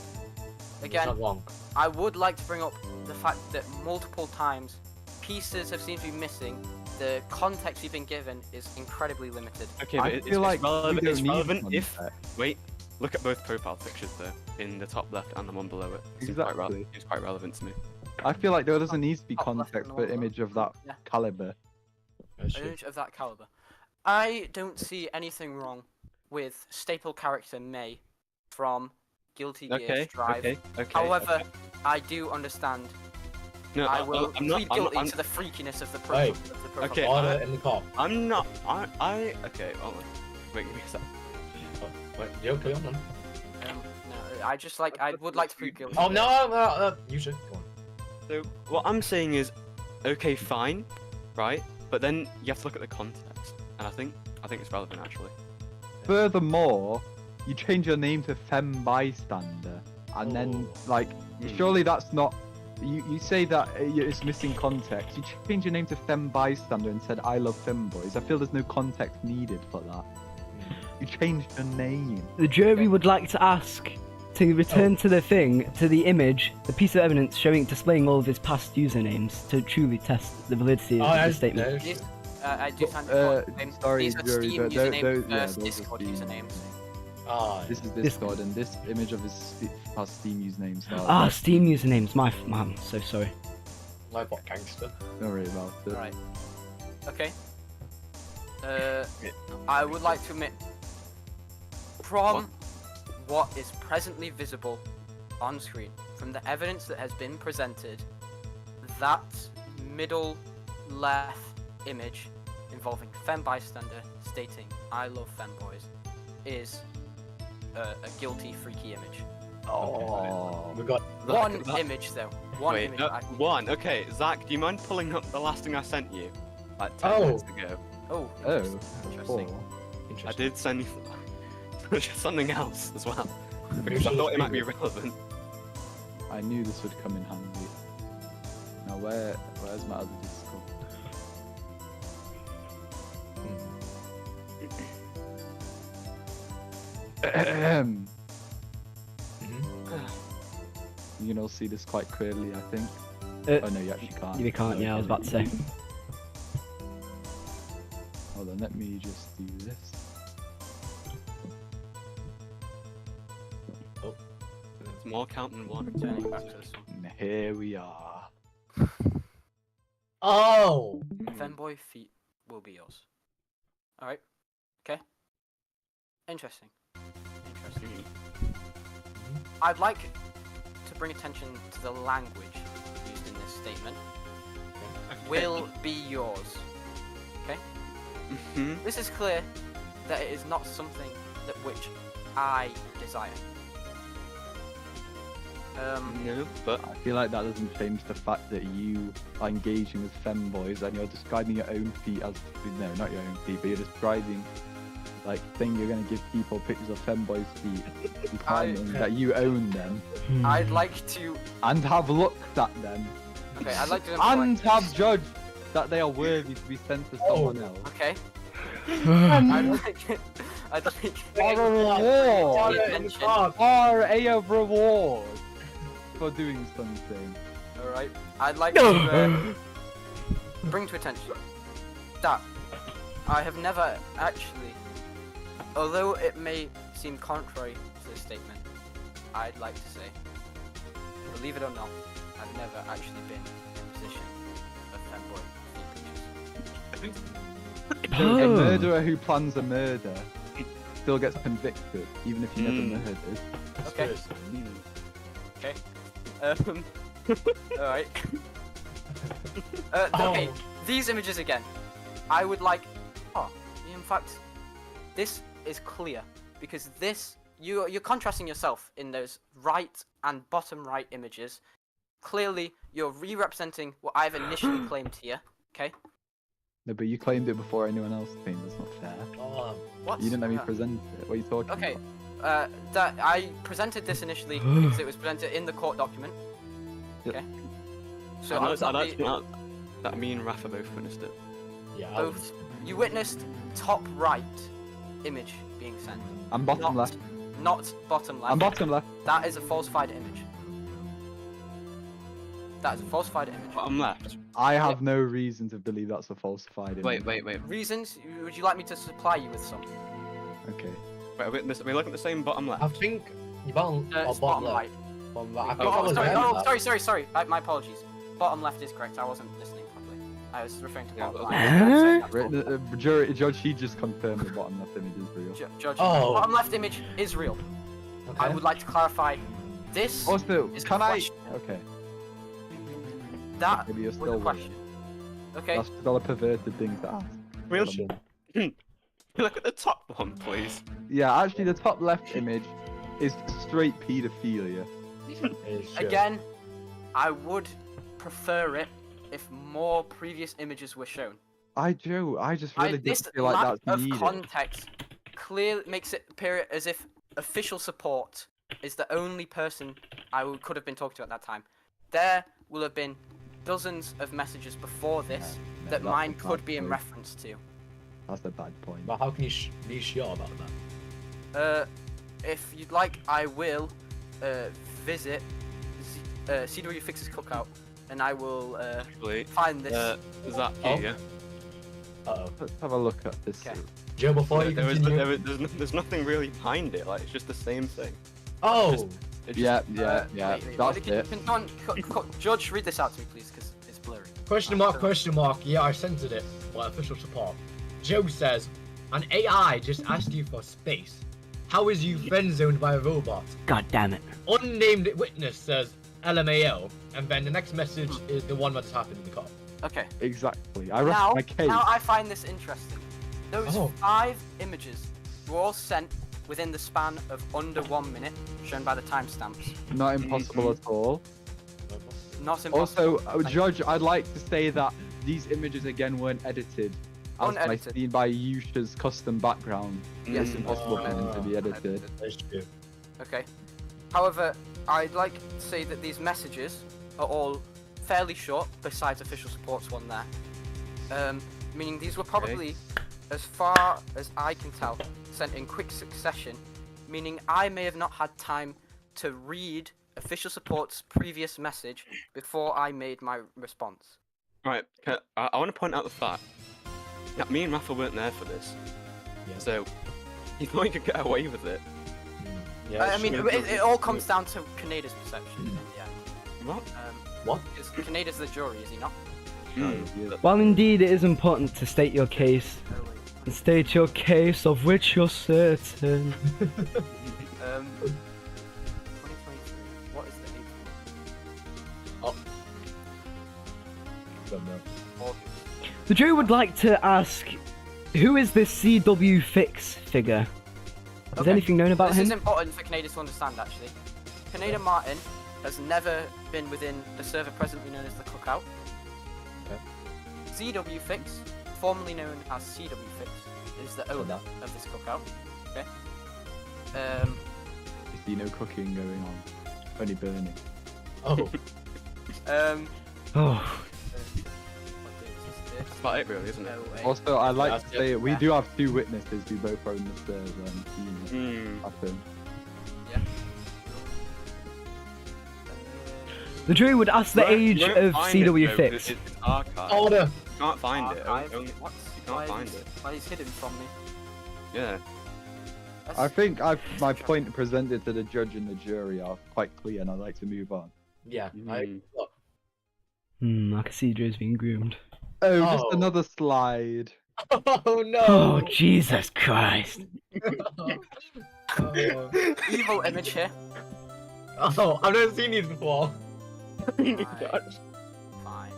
It's
Again,
not long.
I would like to bring up the fact that multiple times pieces have seemed to be missing. The context we've been given is incredibly limited.
okay,
I
but it's
feel like we
relevant.
don't
It's
need
relevant if
context.
wait. Look at both profile pictures though, in the top left and the one below it. Seems quite
Exactly.
Seems quite relevant to me.
I feel like there doesn't need to be
Top left
context
and
for
the
an
one
image of that
Yeah.
caliber.
That's
An
true.
image of that caliber. I don't see anything wrong with staple character May from Guilty Gear
Okay,
Strive.
okay.
However,
okay.
I do understand.
No,
I will
I'm not.
plead
I'm
guilty
not.
to the freakiness of the
Hey.
profile.
Okay,
Order in the car.
I'm not. Okay. Hold on. Wait, give me a sec.
Oh, wait, you okay on then?
No, I would like to plead guilty.
Oh no, you should. Go on.
So what I'm saying is, okay, fine, right? But then you have to look at the context, and I think it's relevant actually.
Furthermore, you change your name to Fem Bystander, and then
Oh.
like
Hmm.
surely that's not. You say that it's missing context. You change your name to Fem Bystander and said I love femboys. I feel there's no context needed for that. You changed your name.
The jury would like to ask to return to the thing, to the image, the piece of evidence showing displaying all of his past usernames to truly test the validity of the
that's-
statement.
that's
Yes.
true.
I do find
sorry,
these are
jury,
Steam
but
usernames
those- yeah,
versus
those are
Discord
Steam.
usernames.
Ah,
This is Discord, and this image of his past Steam username. So
Ah, Steam usernames. I'm so sorry.
like what gangster?
don't worry about it.
Right. Okay. I would like to admit, from what is presently visible on screen, from the evidence that has been presented, that middle left image involving Fem Bystander stating "I love femboys" is a guilty, freaky image.
Oh,
We got.
One
that-
image though. One
Wait,
image.
no,
I think-
one. Okay, Zach, do you mind pulling up the last thing I sent you? Like 10
Oh.
minutes ago.
Oh.
oh,
Interesting.
four.
I
Interesting.
did send you something else as well. Because I
Usually
thought it might be
speak
relevant.
I knew this would come in handy. Now where's my other Discord?
Mhm.
You can all see this quite clearly, I think.
Uh,
Oh no, you actually can't.
You can't. Yeah, I was about to say.
Hold on, let me just do this.
It's more count than one.
Turning back to this one.
And here we are.
Oh.
Femboy feet will be yours. Alright. Okay. Interesting. I'd like to bring attention to the language used in this statement. Will be yours.
Mhm.
This is clear that it is not something that which I desire.
No, but
I feel like that doesn't change the fact that you are engaging with femboys and you're describing your own feet as no, not your own feet, but you're describing like saying you're gonna give people pictures of femboys' feet, implying that you own them
I'd like to.
and have looked at them
Okay, I'd like to.
and have judged that they are worthy to be sent to someone else.
Okay. I'd like. I'd like.
For a reward, for a reward for doing something.
Alright. I'd like to bring to attention that I have never actually, although it may seem contrary to this statement, I'd like to say, believe it or not, I've never actually been in a position of femboy feet pictures.
So a murderer who plans a murder still gets convicted, even if he never murdered.
Okay. Okay. Alright. Okay, these images again. I would like. Oh, in fact, this is clear because this you're contrasting yourself in those right and bottom right images. Clearly, you're re-representing what I've initially claimed here. Okay.
No, but you claimed it before anyone else claimed. That's not fair.
What?
You didn't let me present it. What are you talking
Okay.
about?
That I presented this initially because it was presented in the court document.
Yep.
Okay. So
I
I was not
like that me and Rafa both witnessed it.
Yeah.
both. You witnessed top right image being sent.
I'm bottom
Not-
left.
Not bottom left.
I'm bottom left.
That is a falsified image. That is a falsified image.
Bottom left.
I have no reason to believe that's a falsified image.
Wait.
Reasons? Would you like me to supply you with some?
Okay.
Wait, we're looking at the same bottom left.
I think you bottom
It's
or
bottom
bottom
right.
left. Bottom right. I think
Oh,
I was right on that.
sorry. My apologies. Bottom left is correct. I wasn't listening properly. I was referring to
Yeah,
bottom
but-
right. I was saying that's
Right,
bottom.
the jury, Judge, he just confirmed the bottom left image is real.
Judge,
Oh.
bottom left image is real. I
Okay.
would like to clarify. This
Also,
is
can
a
I?
question.
Okay.
That
Maybe you're
was
still
a question. Okay.
That's still a perverted thing to ask.
Real Look at the top one, please.
Yeah, actually, the top left image is straight paedophilia.
Again, I would prefer it if more previous images were shown.
I just really
This
don't feel like
lack
that's
of
needed.
context clearly makes it appear as if official support is the only person could have been talking to at that time. There will have been dozens of messages before this
Yeah,
that
that's
mine
a
could
bad
be in
point.
reference to.
That's a bad point.
But how can you be sure about that?
If you'd like, I will visit CW Fix's Cookout, and I will
Actually,
find this.
Zach
Oh.
here.
Uh-oh.
Let's have a look at this.
Okay.
Joe, before you
There is,
continue...
there's nothing really behind it. Like it's just the same thing.
Oh!
It's
Yeah,
just-
yeah,
wait,
that's
can,
it.
Judge, read this out to me, please, because it's blurry.
Question mark, yeah, I censored it. Well, official support. Joe says, an AI just asked you for space. How is you friend zoned by a robot?
God damn it.
Unnamed witness says LMAO, and then the next message is the one that's happened in the car.
Okay.
Exactly. I rest my case.
Now I find this interesting. Those
Oh.
5 images were all sent within the span of under 1 minute, shown by the timestamps.
Not impossible at all.
Not impossible.
Also, Judge, I'd like to say that these images again weren't edited. As
Unedited.
seen by Yusha's custom background.
Yes,
It's impossible for them to be edited.
That's true.
Okay. However, I'd like to say that these messages are all fairly short, besides official support's one there. Meaning these were probably, as far as I can tell, sent in quick succession, meaning I may have not had time to read official support's previous message before I made my response.
Right. I want to point out the fact that me and Rafa weren't there for this.
Yeah.
So you thought you could get away with it.
Yeah,
I mean,
sure.
it all comes down to Kaneda's perception. Yeah.
What?
What?
Kaneda's the jury, is he not?
Mm.
Well, indeed, it is important to state your case. And state your case of which you're certain.
2023. What is the 8th
Don't know.
August?
The jury would like to ask, who is this CW Fix figure? Is
Okay.
anything known about
This is
him?
important for Canada to understand, actually. Canada Martin has never been within the server presently known as the Cookout.
Okay.
CW Fix, formerly known as CW Fix, is the owner of this Cookout. Okay.
You see no cooking going on, only burning.
Oh,
Oh,
What date is this?
That's about it, really, isn't it?
No way.
Also, I'd like
That's
to say we
yeah.
do have 2 witnesses who both own the server and
Hmm.
happen.
Yeah.
the jury would ask the
You won't-
age
you won't
of
find
CW
it, though, 'cause
Fix.
It's archived.
order.
You can't find it.
Archive?
You
What?
can't find it.
Why is hidden from me?
Yeah.
That's-
I think my point presented to the judge and the jury are quite clear, and I'd like to move on.
Yeah.
Mm.
I can see Joe's being groomed.
Oh, just
Oh.
another slide.
Oh no.
Oh, Jesus Christ.
Oh.
Evil image here.
Oh, I've never seen these before.
Fine.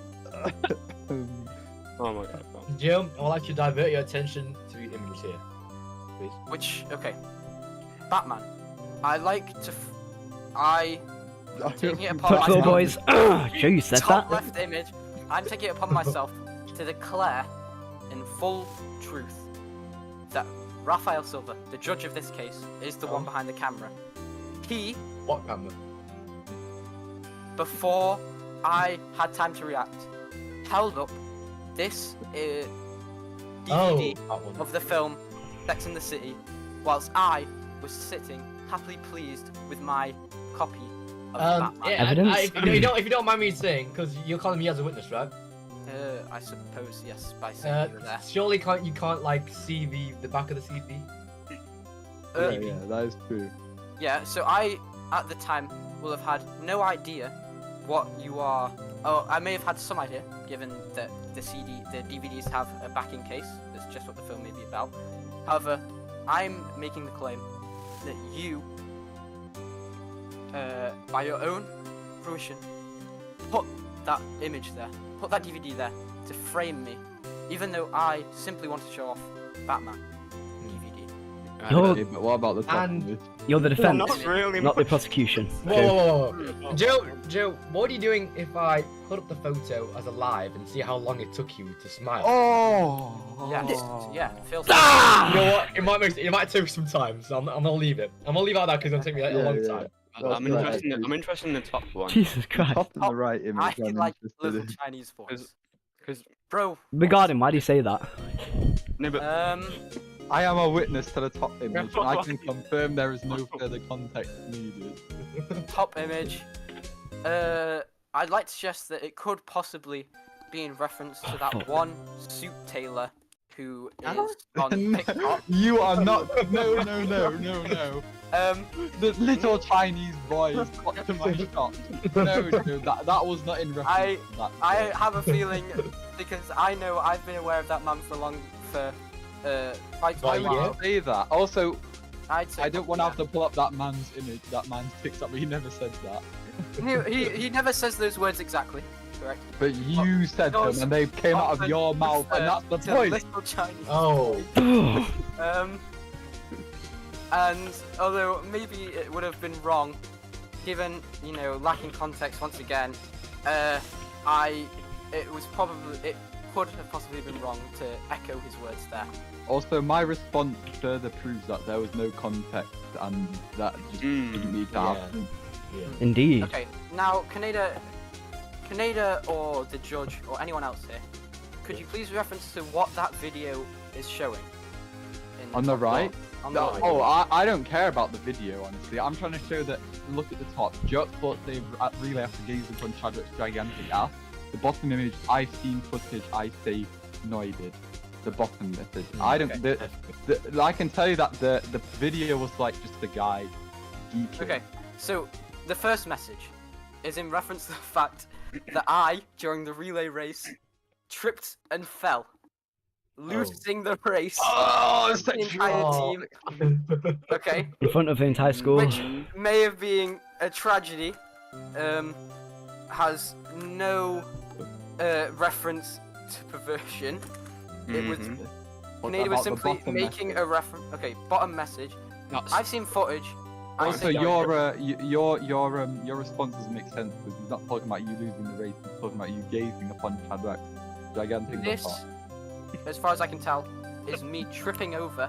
Oh my god.
Jim, I would like to divert your attention to the images here, please.
Which, okay. Batman. I like to. Taking it upon
Touch little
myself.
boys. Joe, you said
Top
that?
left image. I'm taking it upon myself to declare in full truth that Raphael Silva, the judge of this case, is the one behind the camera. He,
What camera?
before I had time to react, held up this DVD
that one.
of the film Sex and the City, whilst I was sitting happily pleased with my copy of Batman.
yeah,
Evidence?
if you don't mind me saying, because you're calling me as a witness, right?
I suppose yes, by saying you were there.
Surely you can't like see the back of the CD.
Uh,
Yeah, that is true.
Yeah, so I, at the time, will have had no idea what you are. Oh, I may have had some idea, given that the DVDs have a backing case. That's just what the film may be about. However, I'm making the claim that you, by your own fruition, put that image there, put that DVD there to frame me, even though I simply want to show off Batman DVD.
You're-
Okay, but what about the top
And-
image?
You're the defense,
Not really.
not the prosecution.
Whoa,
Okay.
whoa, whoa, whoa. Joe, what are you doing if I put up the photo as a live and see how long it took you to smile?
Oh!
Yeah, Phil.
You know what? It might take some time, so I'm gonna leave it. I'm gonna leave it like that because it's gonna take me a long
Yeah.
time.
I'm interested in the top one.
Jesus Christ.
Top in the right image.
I feel
I'm
like
interested
little
in.
Chinese voice.
Because
Bro,
Regarding, why do you say that?
no, but
I am a witness to the top image, and I can confirm there is no further context needed.
top image. I'd like to suggest that it could possibly be in reference to that one suit tailor who is on TikTok.
You are not. No. The little Chinese boy is got to my shot. No, that was not in reference to that.
I have a feeling because I know I've been aware of that man for quite a
About a
while.
year?
Say that. Also,
I'd say
I don't want to
yeah.
have to pull up that man's image, that man's TikTok, but he never said that.
He never says those words exactly. Correct.
But you said them, and they came out of your mouth, and that's the
To
point.
Little Chinese.
Oh.
And although maybe it would have been wrong, given lacking context once again, it could have possibly been wrong to echo his words there.
Also, my response further proves that there was no context, and that just didn't need to
Yeah.
happen.
Yeah.
Indeed.
Okay, now Kaneda or the judge or anyone else here, could you please reference to what that video is showing? In
On the
top
right?
left? On the
No,
right.
oh, I don't care about the video, honestly. I'm trying to show that, look at the top. Joe thought they really have to gaze upon Chadwick's gigantic ass. The bottom image, I've seen footage, I say noided. The bottom message. I don't. I can tell you that the video was like just a guy geeking.
Okay, so the first message is in reference to the fact that I, during the relay race, tripped and fell. losing the race.
Oh,
The entire team. Okay.
In front of the entire school.
Which may have been a tragedy. Has no reference to perversion. It was.
What
Nate was
about the
simply
bottom
making
message?
a reference. Okay, bottom message.
That's-
I've seen footage. I
So
say
your response doesn't make sense because he's not talking about you losing the race. He's talking about you gazing upon Shadrach's gigantic
this,
weapon.
as far as I can tell, is me tripping over,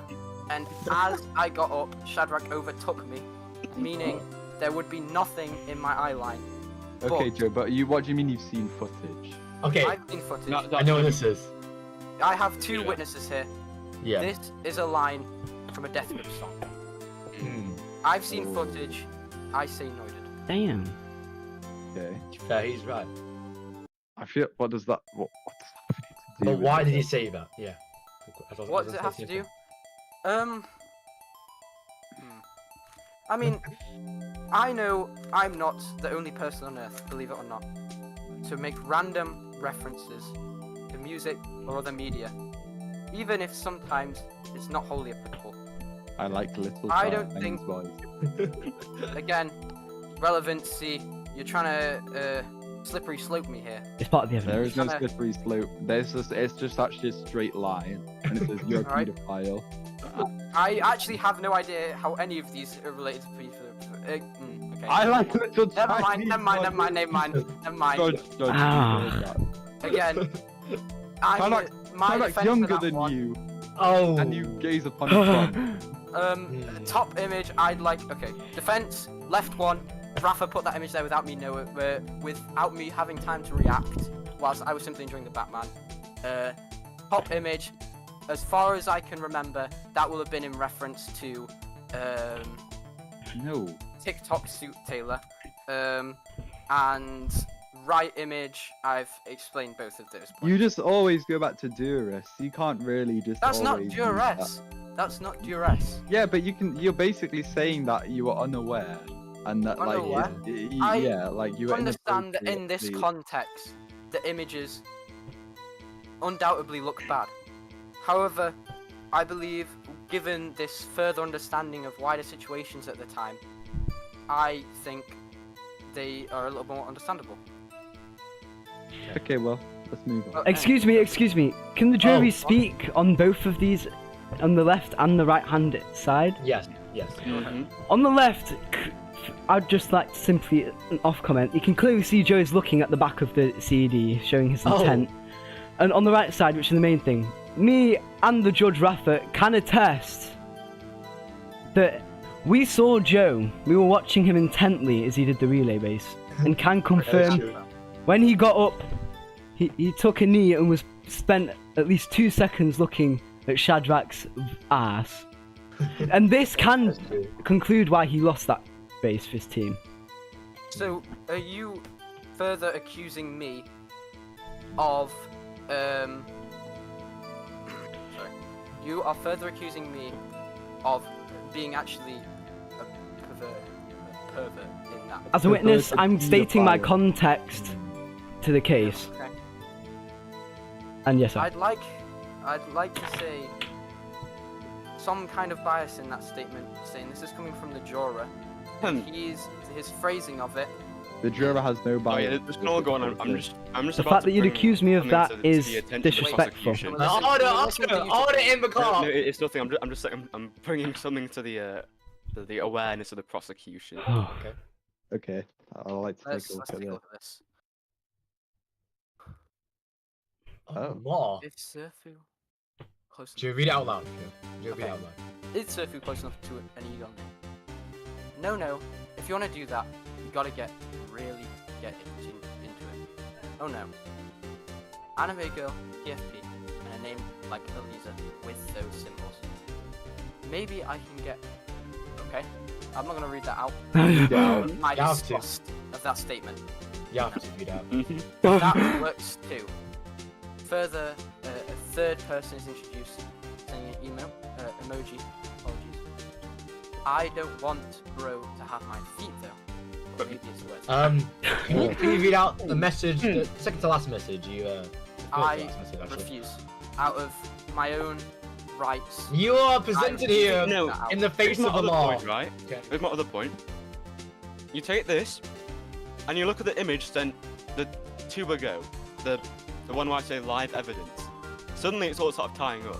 and as I got up, Shadrach overtook me, meaning there would be nothing in my eye line.
Okay,
but-
Joe, but what do you mean you've seen footage?
Okay,
I've seen footage.
I know what this is.
I have two witnesses here.
Yeah.
This is a line from a Death Grip song.
Hmm.
I've seen footage. I say noted.
Damn.
Okay.
Fair, he's right.
I feel. What does that? What does that have to do
But
with
why
it?
did he say that? Yeah.
What does it have to do? I mean, I know I'm not the only person on Earth, believe it or not, to make random references to music or other media, even if sometimes it's not wholly applicable.
I like little.
I don't
Chinese
think-
boys.
Again, relevancy. You're trying to slippery slope me here.
It's part of the
There
evidence.
is no
Kinda-
slippery slope. It's just actually a straight line, and it says you're a
Alright.
pedophile.
I actually have no idea how any of these are related to people. Okay.
I like little.
Never mind.
Chinese
Never mind. Never mind.
boys.
Never mind. Never mind.
Judge,
Ah.
Again, I'm
Shadrach-
my
Shadrach's
defense for
younger
that
than
one.
you,
Oh.
and you gaze upon his son.
Top image. I'd like. Okay. Defense. Left one. Rafa put that image there without me without me having time to react, whilst I was simply enjoying the Batman. Top image. As far as I can remember, that will have been in reference to
No.
TikTok suit Taylor. And right image. I've explained both of those. Points.
You just always go back to duress. You can't really just.
That's not
always use that.
duress. That's not duress.
Yeah, but you're basically saying that you were unaware, and that
Unaware?
like you were
Understand that in this
inappropriately-
context, the images undoubtedly look bad. However, I believe, given this further understanding of wider situations at the time, I think they are a little more understandable.
Okay, well, let's move on.
But
Excuse me. Can the jury speak on both of these, on the left and the right-hand side?
Yes. Yes.
On the left, I'd just like to simply an off comment. You can clearly see Joe is looking at the back of the CD, showing his intent. And on the right side, which is the main thing, me and the judge Rafa can attest that we saw Joe. We were watching him intently as he did the relay race, and can confirm when he got up, he took a knee and was spent at least 2 seconds looking at Shadrach's ass. And this can conclude why he lost that race for his team.
So, are you further accusing me of, sorry. You are further accusing me of being actually a pervert in that.
As a witness,
Perverted
I'm stating my
pedophile.
context to the case.
Okay.
And yes, sir.
I'd like to say some kind of bias in that statement, saying this is coming from the juror. His phrasing of it.
The juror has no
Oh
bias.
yeah, there's no going on. I'm just
The
about
fact
to
that you'd
bring
accuse me of
something
that
to the-
is
to the attention of
disrespectful.
prosecution.
Order in the
No,
car.
no, it's nothing. I'm just saying. I'm bringing something to the awareness of the prosecution.
Okay, I'd like to
Let's
take a look
take
at
a
this.
look at this.
Oh.
More.
Is Surfu close
Joe,
enough?
read it out loud. Joe, read
Okay.
it out loud.
Is Surfu close enough to an Egon? No. If you want to do that, you gotta really get into it. Oh no. Anime girl, PFP, and a name like Elisa with those symbols. Maybe I can get. Okay, I'm not gonna read that out.
Yeah.
My
You have to.
disgust of that statement.
You have to read out.
That works too. Further, a third person is introduced, sending an email, emoji, apologies. I don't want bro to have my feet though. Or maybe it's worse.
Can you read out the message, the second to last message? The first to
I
last message, actually.
refuse. Out of my own rights.
You are presented here
No,
in the face
Here's my
of the
other
law.
point, right?
Okay.
Here's my other point. You take this, and you look at the image, then the two ago, the one where I say live evidence. Suddenly, it's all sort of tying up.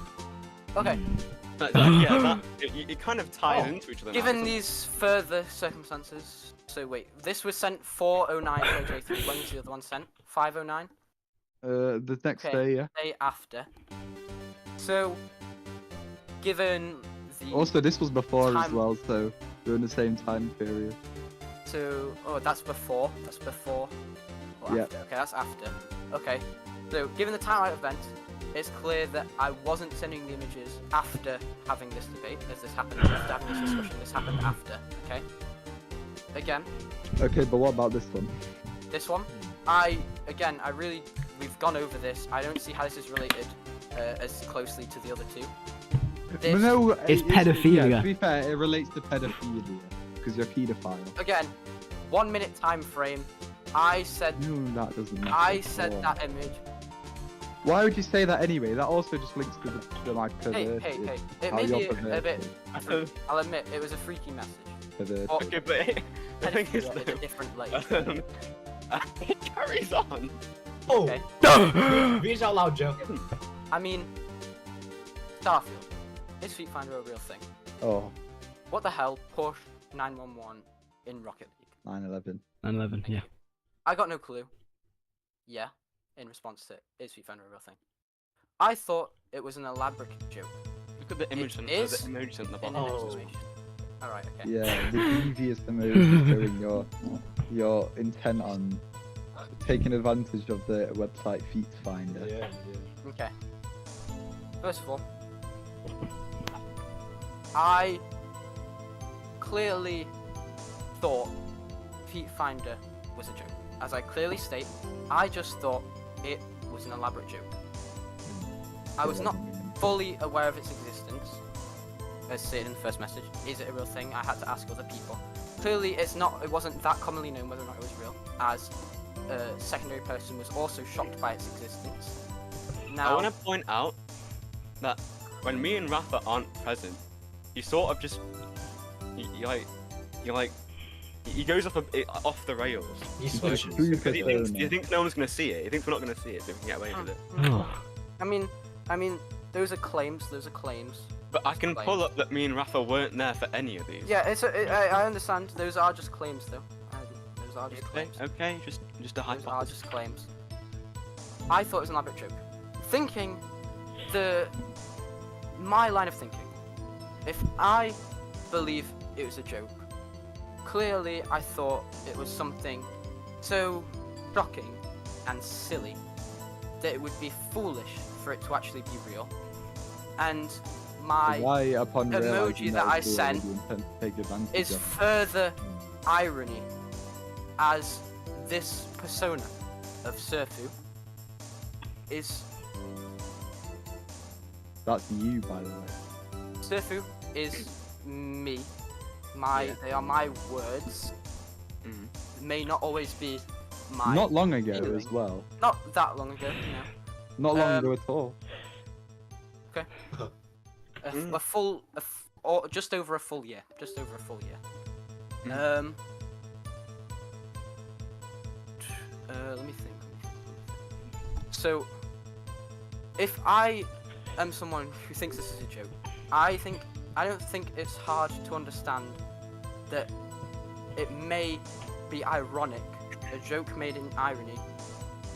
Okay,
It kind of ties
Oh.
into each other. now,
given
doesn't it?
these further circumstances. So wait, this was sent 4:09 J3. When was the other one sent? 5:09.
The next
Okay.
day, yeah.
Day after. So, given the
Also, this was before as
Time-
well, so we're in the same time period.
that's before. That's before. Or
Yeah.
after. Okay, that's after. Okay. So, given the time of event, it's clear that I wasn't sending the images after having this debate, as this happened after having this discussion. This happened after. Okay. Again,
Okay, but what about this one?
this one, we've gone over this. I don't see how this is related as closely to the other two. This,
No,
It's
Yeah,
pedophilia.
to be fair, it relates to pedophilia because you're a paedophile.
again, 1 minute time frame. I said
No, that doesn't matter.
I said
at all.
that image.
Why would you say that anyway? That also just links to the like
Hey,
perverted.
hey, hey. It
how
may
you're
be a bit.
perverted,
I'll admit it was a freaky message.
perverted.
But
Okay, but the thing is,
pedophilia is a different lane.
it carries on.
Oh,
Okay.
read it out loud, Joe.
I mean, Starfield. Is Feet Finder a real thing?
Oh,
What the hell? Push 911 in Rocket League.
9/11.
9/11, yeah.
I got no clue. Yeah, in response to is Feet Finder a real thing? I thought it was an elaborate joke.
Look at the image and
is
the emoji at the
In
bottom.
an
Oh.
exclamation. Alright, okay.
Yeah, the devious emoji showing your intent on taking advantage of the website Feet Finder.
Yeah.
Okay. First of all, I clearly thought Feet Finder was a joke. As I clearly state, I just thought it was an elaborate joke. I was not fully aware of its existence, as stated in the first message. Is it a real thing? I had to ask other people. Clearly, it wasn't that commonly known whether or not it was real, as a secondary person was also shocked by its existence.
I
Now,
want to point out that when me and Rafa aren't present, he sort of just he goes off the rails.
He
True
switches.
Because he
persona.
thinks no one's gonna see it. He thinks we're not gonna see it, so we can get away with it.
Oh.
I mean, those are claims. Those are claims.
But I can pull up that me and Rafa weren't there for any of these.
Yeah, I understand. Those are just claims, though. Those are just
Okay,
claims.
okay, just a
Those are
hypothesis.
just claims. I thought it was an elaborate joke. Thinking my line of thinking. If I believe it was a joke, clearly I thought it was something so shocking and silly that it would be foolish for it to actually be real. And my
Why, upon
emoji
realizing
that I
was real,
sent
you intend to take advantage
is
of it?
further irony, as this persona of Surfu is
That's you, by the way.
Surfu is me.
Yeah.
They are my words.
Mhm.
May not always be my.
Not long ago
feeling.
as well.
Not that long ago. You know.
Not long
Um,
ago at all.
Or just over a full year. Just over a full year.
Mm.
Let me think. So, if I am someone who thinks this is a joke, I don't think it's hard to understand that it may be ironic, a joke made in irony,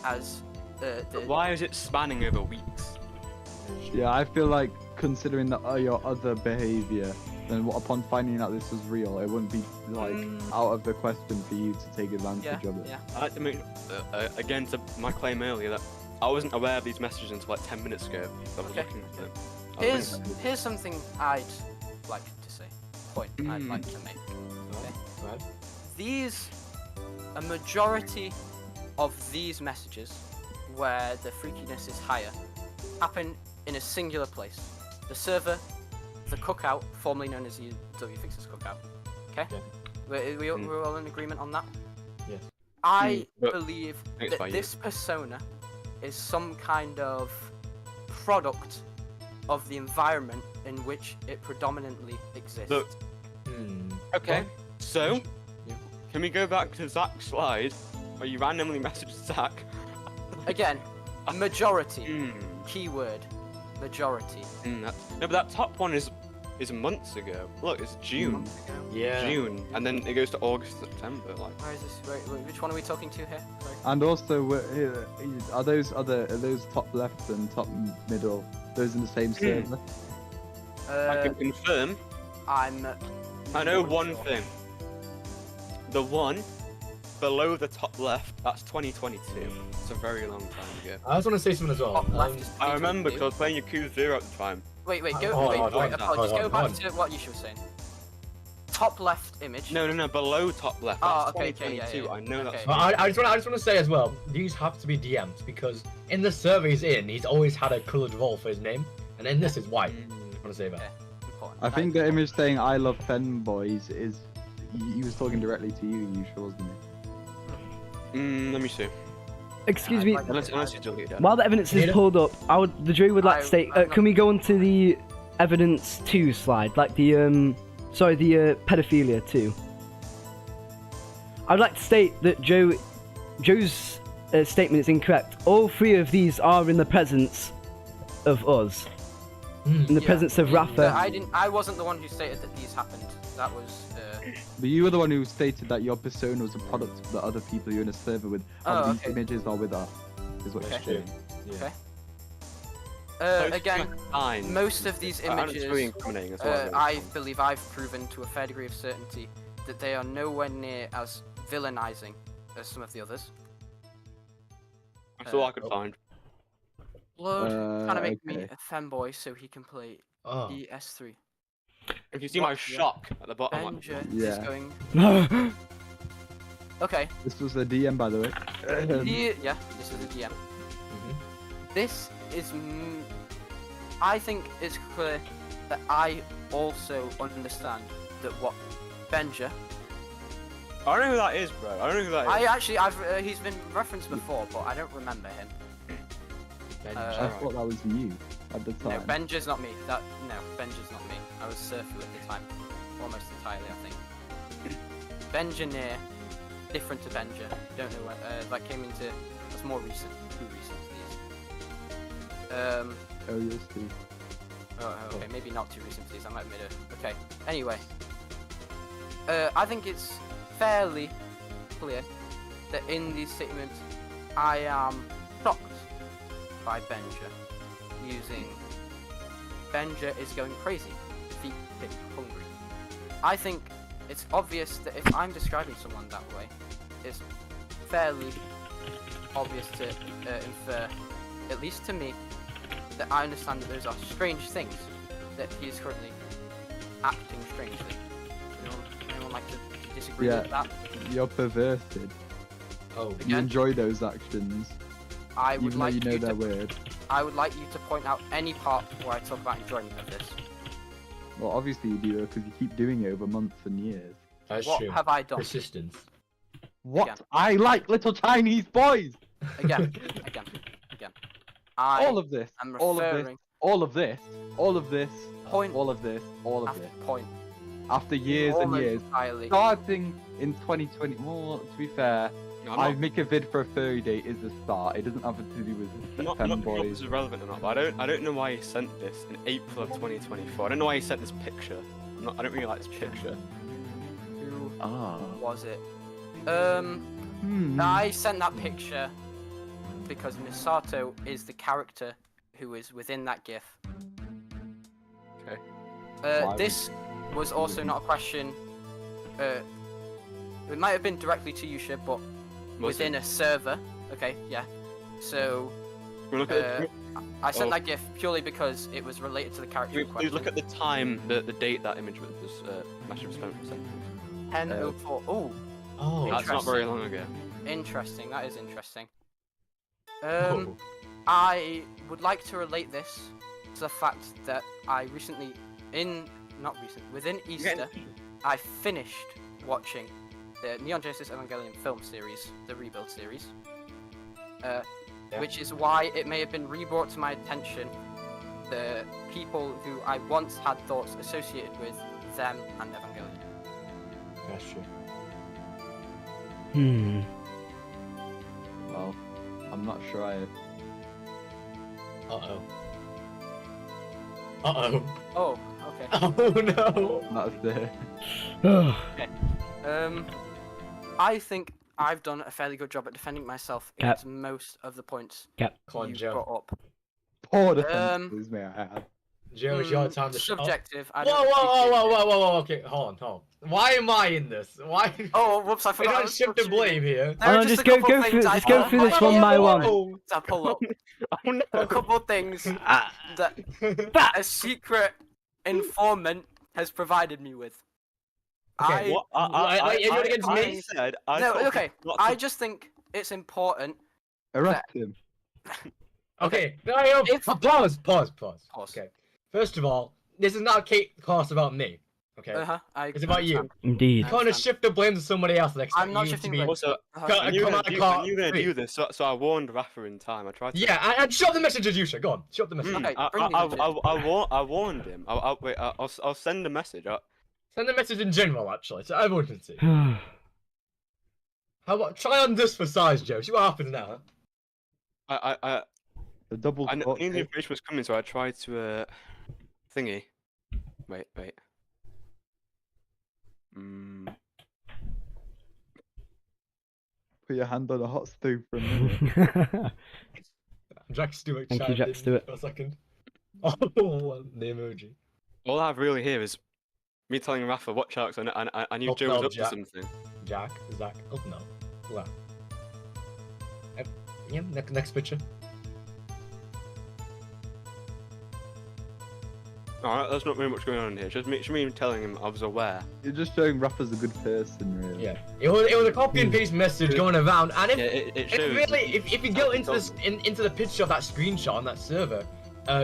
as
But why is it spanning over weeks?
Yeah, I feel like considering your other behavior, then upon finding out this was real, it wouldn't be like out of the question for you to take advantage of it.
Yeah.
I like to make again to my claim earlier that I wasn't aware of these messages until like 10 minutes ago. So I was
Okay.
looking at them. I was
Here's something I'd like to say. Point I'd like to make.
Right.
A majority of these messages, where the freakiness is higher, happen in a singular place. The server, the cookout, formerly known as the WFixers cookout. Okay?
Yeah.
We're all in agreement on that?
Yes.
I
but
believe
it's
that
by you.
this persona is some kind of product of the environment in which it predominantly exists.
Look. Okay,
Well,
so
yeah.
can we go back to Zach's slide where you randomly messaged Zach?
Again, majority.
Hmm.
Keyword, majority.
No, but that top one is months ago. Look, it's June.
Yeah.
June, and then it goes to August, September. Like,
Where is this? Wait, which one are we talking to here? Sorry.
And also, are those top left and top middle? Those in the same server?
I can confirm. I know one thing. The one below the top left, that's 2022. It's a very long time ago.
I just want to say something as well.
Top left is
I remember
2022.
because I was playing Yakuza 0 at the time.
Wait, go.
Hold
wait,
on,
apologies.
hold
Go
on,
back
hold
to what you was saying. Top left image.
No, below top left.
Oh,
That's
okay,
2022.
yeah.
I know
Okay.
that's.
I just want to say as well, these have to be DMs because in the server he's in, he's always had a coloured role for his name, and in this is white. I want to say that.
Okay. Important.
I think the image saying "I love femboys" is he was talking directly to you, Yusha, wasn't he?
Let me see.
Excuse me.
Unless you delete it.
While the evidence is
Need it?
pulled up, the jury would like to
I'm
state.
not-
Can we go on to the evidence 2 slide, like the the pedophilia 2? I'd like to state that Joe's statement is incorrect. All 3 of these are in the presence of us, in the
Yeah,
presence of
But
Rafa.
I wasn't the one who stated that these happened. That was.
But you were the one who stated that your persona was a product of the other people you're in a server with. And
Oh,
these
okay.
images are with us. Is what
Okay.
you're saying.
Yeah.
Okay.
Post
Again,
fine.
most of these
And it's really
images,
incriminating as well.
I believe I've proven to a fair degree of certainty that they are nowhere near as villainizing as some of the others.
That's all I could find.
Blood trying to make me
okay.
a fanboy so he can play
Oh.
ES3.
If you see my
What?
shock at the bottom, like,
Benja is
Yeah.
going. Okay.
This was a DM, by the way.
Yeah, this is a DM.
Mhm.
This is. I think it's clear that I also understand that what Benja.
I don't know who that is, bro. I don't know who that is.
He's been referenced before, but I don't remember him.
Benji.
I thought that was you at the
No,
time.
Benja's not me. Benja's not me. I was Surfu at the time, almost entirely, I think. Benjaneer, different to Benja. Don't know when. That came into. That's more recent. Too recent for these.
Oh, you'll see.
Oh, okay, maybe not too recent for these. I might have made a. Okay. Anyway, I think it's fairly clear that in these statements, I am shocked by Benja using Benja is going crazy, feet pick hungry. I think it's obvious that if I'm describing someone that way, it's fairly obvious to infer, at least to me, that I understand that those are strange things, that he is currently acting strangely. Anyone like to disagree
Yeah.
with that?
You're perverted.
Oh.
You
Again?
enjoy those actions,
I would
even though
like
you know
you
they're
to.
weird.
I would like you to point out any part where I talk about enjoyment of this.
Well, obviously you do, because you keep doing it over months and years.
That's
What
true.
have I done?
Persistence.
What?
Again.
I like little Chinese boys!
Again. I
All of this,
am
all of this,
referring
all of this, all of this,
point
all of this, all of
after
this.
point.
After years and
almost
years.
entirely.
Starting in 2020, well, to be fair,
No,
I
I'm
make a vid for a furry day is the start. It doesn't have to do with
not sure if
femboys.
this is relevant or not, but I don't know why he sent this in April of 2024. I don't know why he sent this picture. I don't really like this picture.
Who
Ah.
was it?
Hmm.
I sent that picture because Misato is the character who is within that GIF.
Okay.
Why
This was also not a question. It might have been directly to Yusha, but
Was
within a server. Okay, yeah. So
Can we look at
I sent
Oh.
that GIF purely because it was related to the character in
please
question.
look at the time, the date that image was Master sent.
10:04. Oh,
Oh.
That's not very long ago.
interesting. That is interesting.
Oh.
I would like to relate this to the fact that I recently, within Easter, I finished watching the Neon Genesis Evangelion film series, the Rebuild series,
Yeah.
which is why it may have been re-brought to my attention the people who I once had thoughts associated with them and Evangelion.
That's true.
Well, I'm not sure I.
Uh-oh. Uh-oh.
Oh, okay.
Oh no!
That's the.
I think I've done a fairly good job at defending myself
Cap.
against most of the points
Come on,
you
Joe.
brought up.
Poor defenses, may I add.
Joe, it's your time to
Subjective. I
Whoa,
don't
whoa,
appreciate
whoa,
it.
whoa, whoa, whoa, okay, hold on. Why am I in this? Why?
Oh, whoops! I
We
forgot. I
don't
was
shift the
supposed to-
blame here.
There are
Oh,
just
just
a
go
couple
through
things I
just go
thought
through this
might
one
be
by one.
important to pull up.
Oh no!
A couple of things
Ah,
that a secret informant has provided me with.
Okay,
What?
Wait, you're against me?
said. I
No,
told
okay.
you not to-
I just think it's important.
Arrest him.
Okay, pause.
Pause.
Okay, first of all, this is not a course about me. Okay, it's about you.
indeed.
You can't just shift the blame to somebody else and expect
I'm not
you to
shifting
be.
blame.
Also,
Go-
I knew
come
you
on,
were
can't
going to
speak.
do this, so I warned Rafa in time. I tried to.
Yeah, and show up the messages, Yusha. Go on, show up the message.
Okay, bring me the
I warned him. I'll send a message.
Send a message in general, actually, so everyone can see. How about try on this for size, Joe? See what happens now. Huh?
I
The double.
knew
court
the
case.
information was coming, so I tried to thingy. Wait.
Put your hand on a hot stove for a minute.
Jack Stewart.
Thank you,
chimed
Jack
in
Stewart.
For a second. Oh, the emoji.
All I have really here is me telling Rafa watch out, and I knew
Oh,
Joe was
no,
up to
Jack.
something.
Jack, Zach. Oh no. Wow. Yeah, next picture.
Alright, there's not very much going on here. Just me telling him I was aware.
You're just showing Rafa's a good person, really.
Yeah. It was a copy and paste message going around, and if
Yeah, it
if
shows.
really if you go into this into the picture of that screenshot on that server,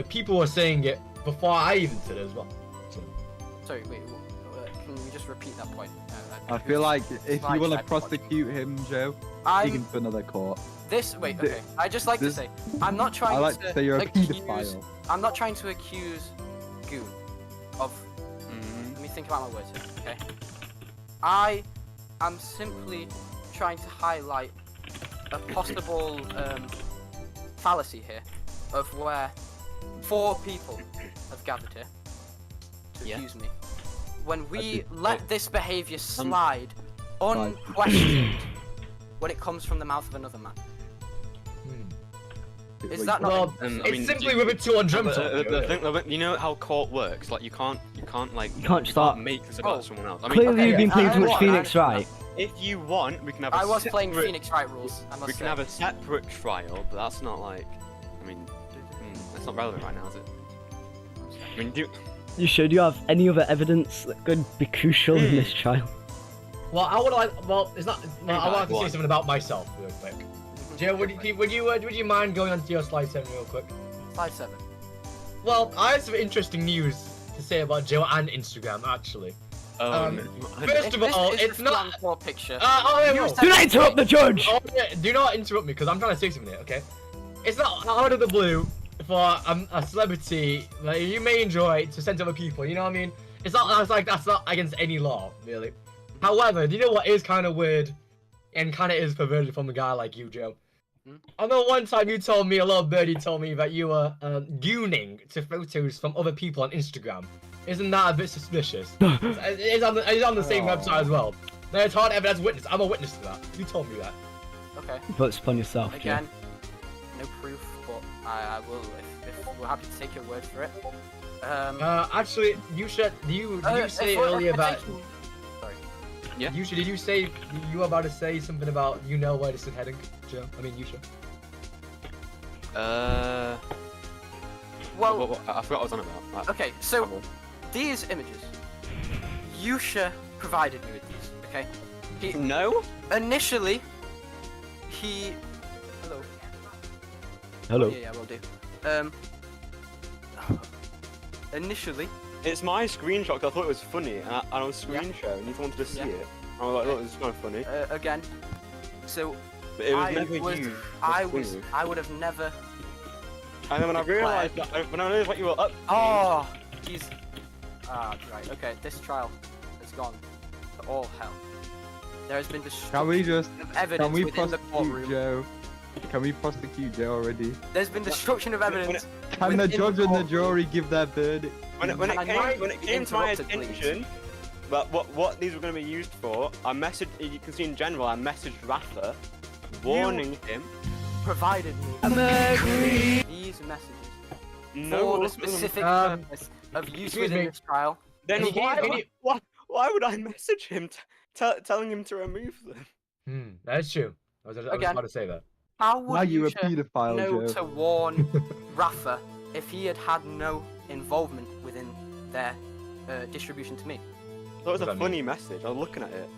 people were saying it before I even said it as well. So,
Sorry, wait. Can we just repeat that point?
I feel like if
Slides
you want to
I've watched.
prosecute him, Joe, take
I'm
him to another court.
Wait.
Th-
Okay. I just like to
this-
say I'm not trying
I like to say you're a
accuse.
paedophile.
I'm not trying to accuse Goon of.
Mhm.
Let me think about my words here. Okay. I am simply trying to highlight a possible fallacy here of where 4 people have gathered here to
Yeah.
accuse me. When we
did-
let this behaviour slide unquestioned when it comes from the mouth of another man. Is that not?
well, it's simply with it too undreamt.
You know how court works. Like you can't like
You can't start-
make this about
Oh.
someone else. I mean,
Clearly,
okay,
you've been
yeah,
playing
I
too much
want-
Phoenix Wright.
if you want, we can have.
I was playing
separate-
Phoenix Wright rules. I must
We can
say.
have a separate trial, but that's not like. I mean, that's not relevant right now, is it? I mean,
You should. You have any other evidence that could be crucial in this trial?
Well, I would like. Well, it's not. Well, I want to say
One.
something about myself real quick. Joe, would you mind going onto your slide 7 real quick?
Slide 7.
Well, I have some interesting news to say about Joe and Instagram actually. First of all, it's not.
Picture.
Oh,
You
no.
said-
Do not interrupt the judge!
Oh, yeah, do not interrupt me because I'm trying to say something here, okay? It's not out of the blue for a celebrity that you may enjoy to send to other people, you know what I mean? It's not that's not against any law, really. However, do you know what is kind of weird and kind of is perverted from a guy like you, Joe? I know one time you told me, a little birdie told me that you were gooning to photos from other people on Instagram. Isn't that a bit suspicious? It's on the same website as well. There's hard evidence witness. I'm a witness to that. You told me that.
Okay.
Put upon yourself, Joe.
Again, no proof, but I will if we're happy to take your word for it.
Actually, you should. Did you say
if we're
earlier that?
taking- Sorry.
Yeah.
You should. Did you say you were about to say something about you know where this is heading, Joe? I mean, you should.
Well,
I forgot what I was on about.
okay. So these images, Yusha provided me with these. Okay.
No.
Initially, he. Hello.
Hello.
Yeah, will do. Initially,
It's my screenshot 'cause I thought it was funny, and I was screen sharing. You wanted to see
Yeah.
it. I was like, look, this is kind of funny.
again. So
But it was
I
never
was-
you.
I would have never
And then when I realised what you were up to,
Oh, he's. Right. Okay, this trial has gone to all hell. There has been
Can we
destruction
just?
of
Can
evidence
we
within the
prosecute
courtroom.
Joe? Can we prosecute Joe already?
There's been destruction of evidence.
Can the
within
judge and the
courtroom.
jury give their verdict?
when
Can I not be
came to my
interrupted, please?
attention, but what these were going to be used for, I messaged. You can see in general, I messaged Rafa, warning him.
Provided me these messages for the specific purpose of use
excuse
within
me.
this trial.
Then
Can you-
why would I message him telling him to remove them?
That's true. I was
Again.
about to say that.
How
Now
would
you a
Yusha
paedophile,
know
Joe.
to warn Rafa if he had had no involvement within their distribution to me?
That was
What
a
does that
funny message. I was looking at it,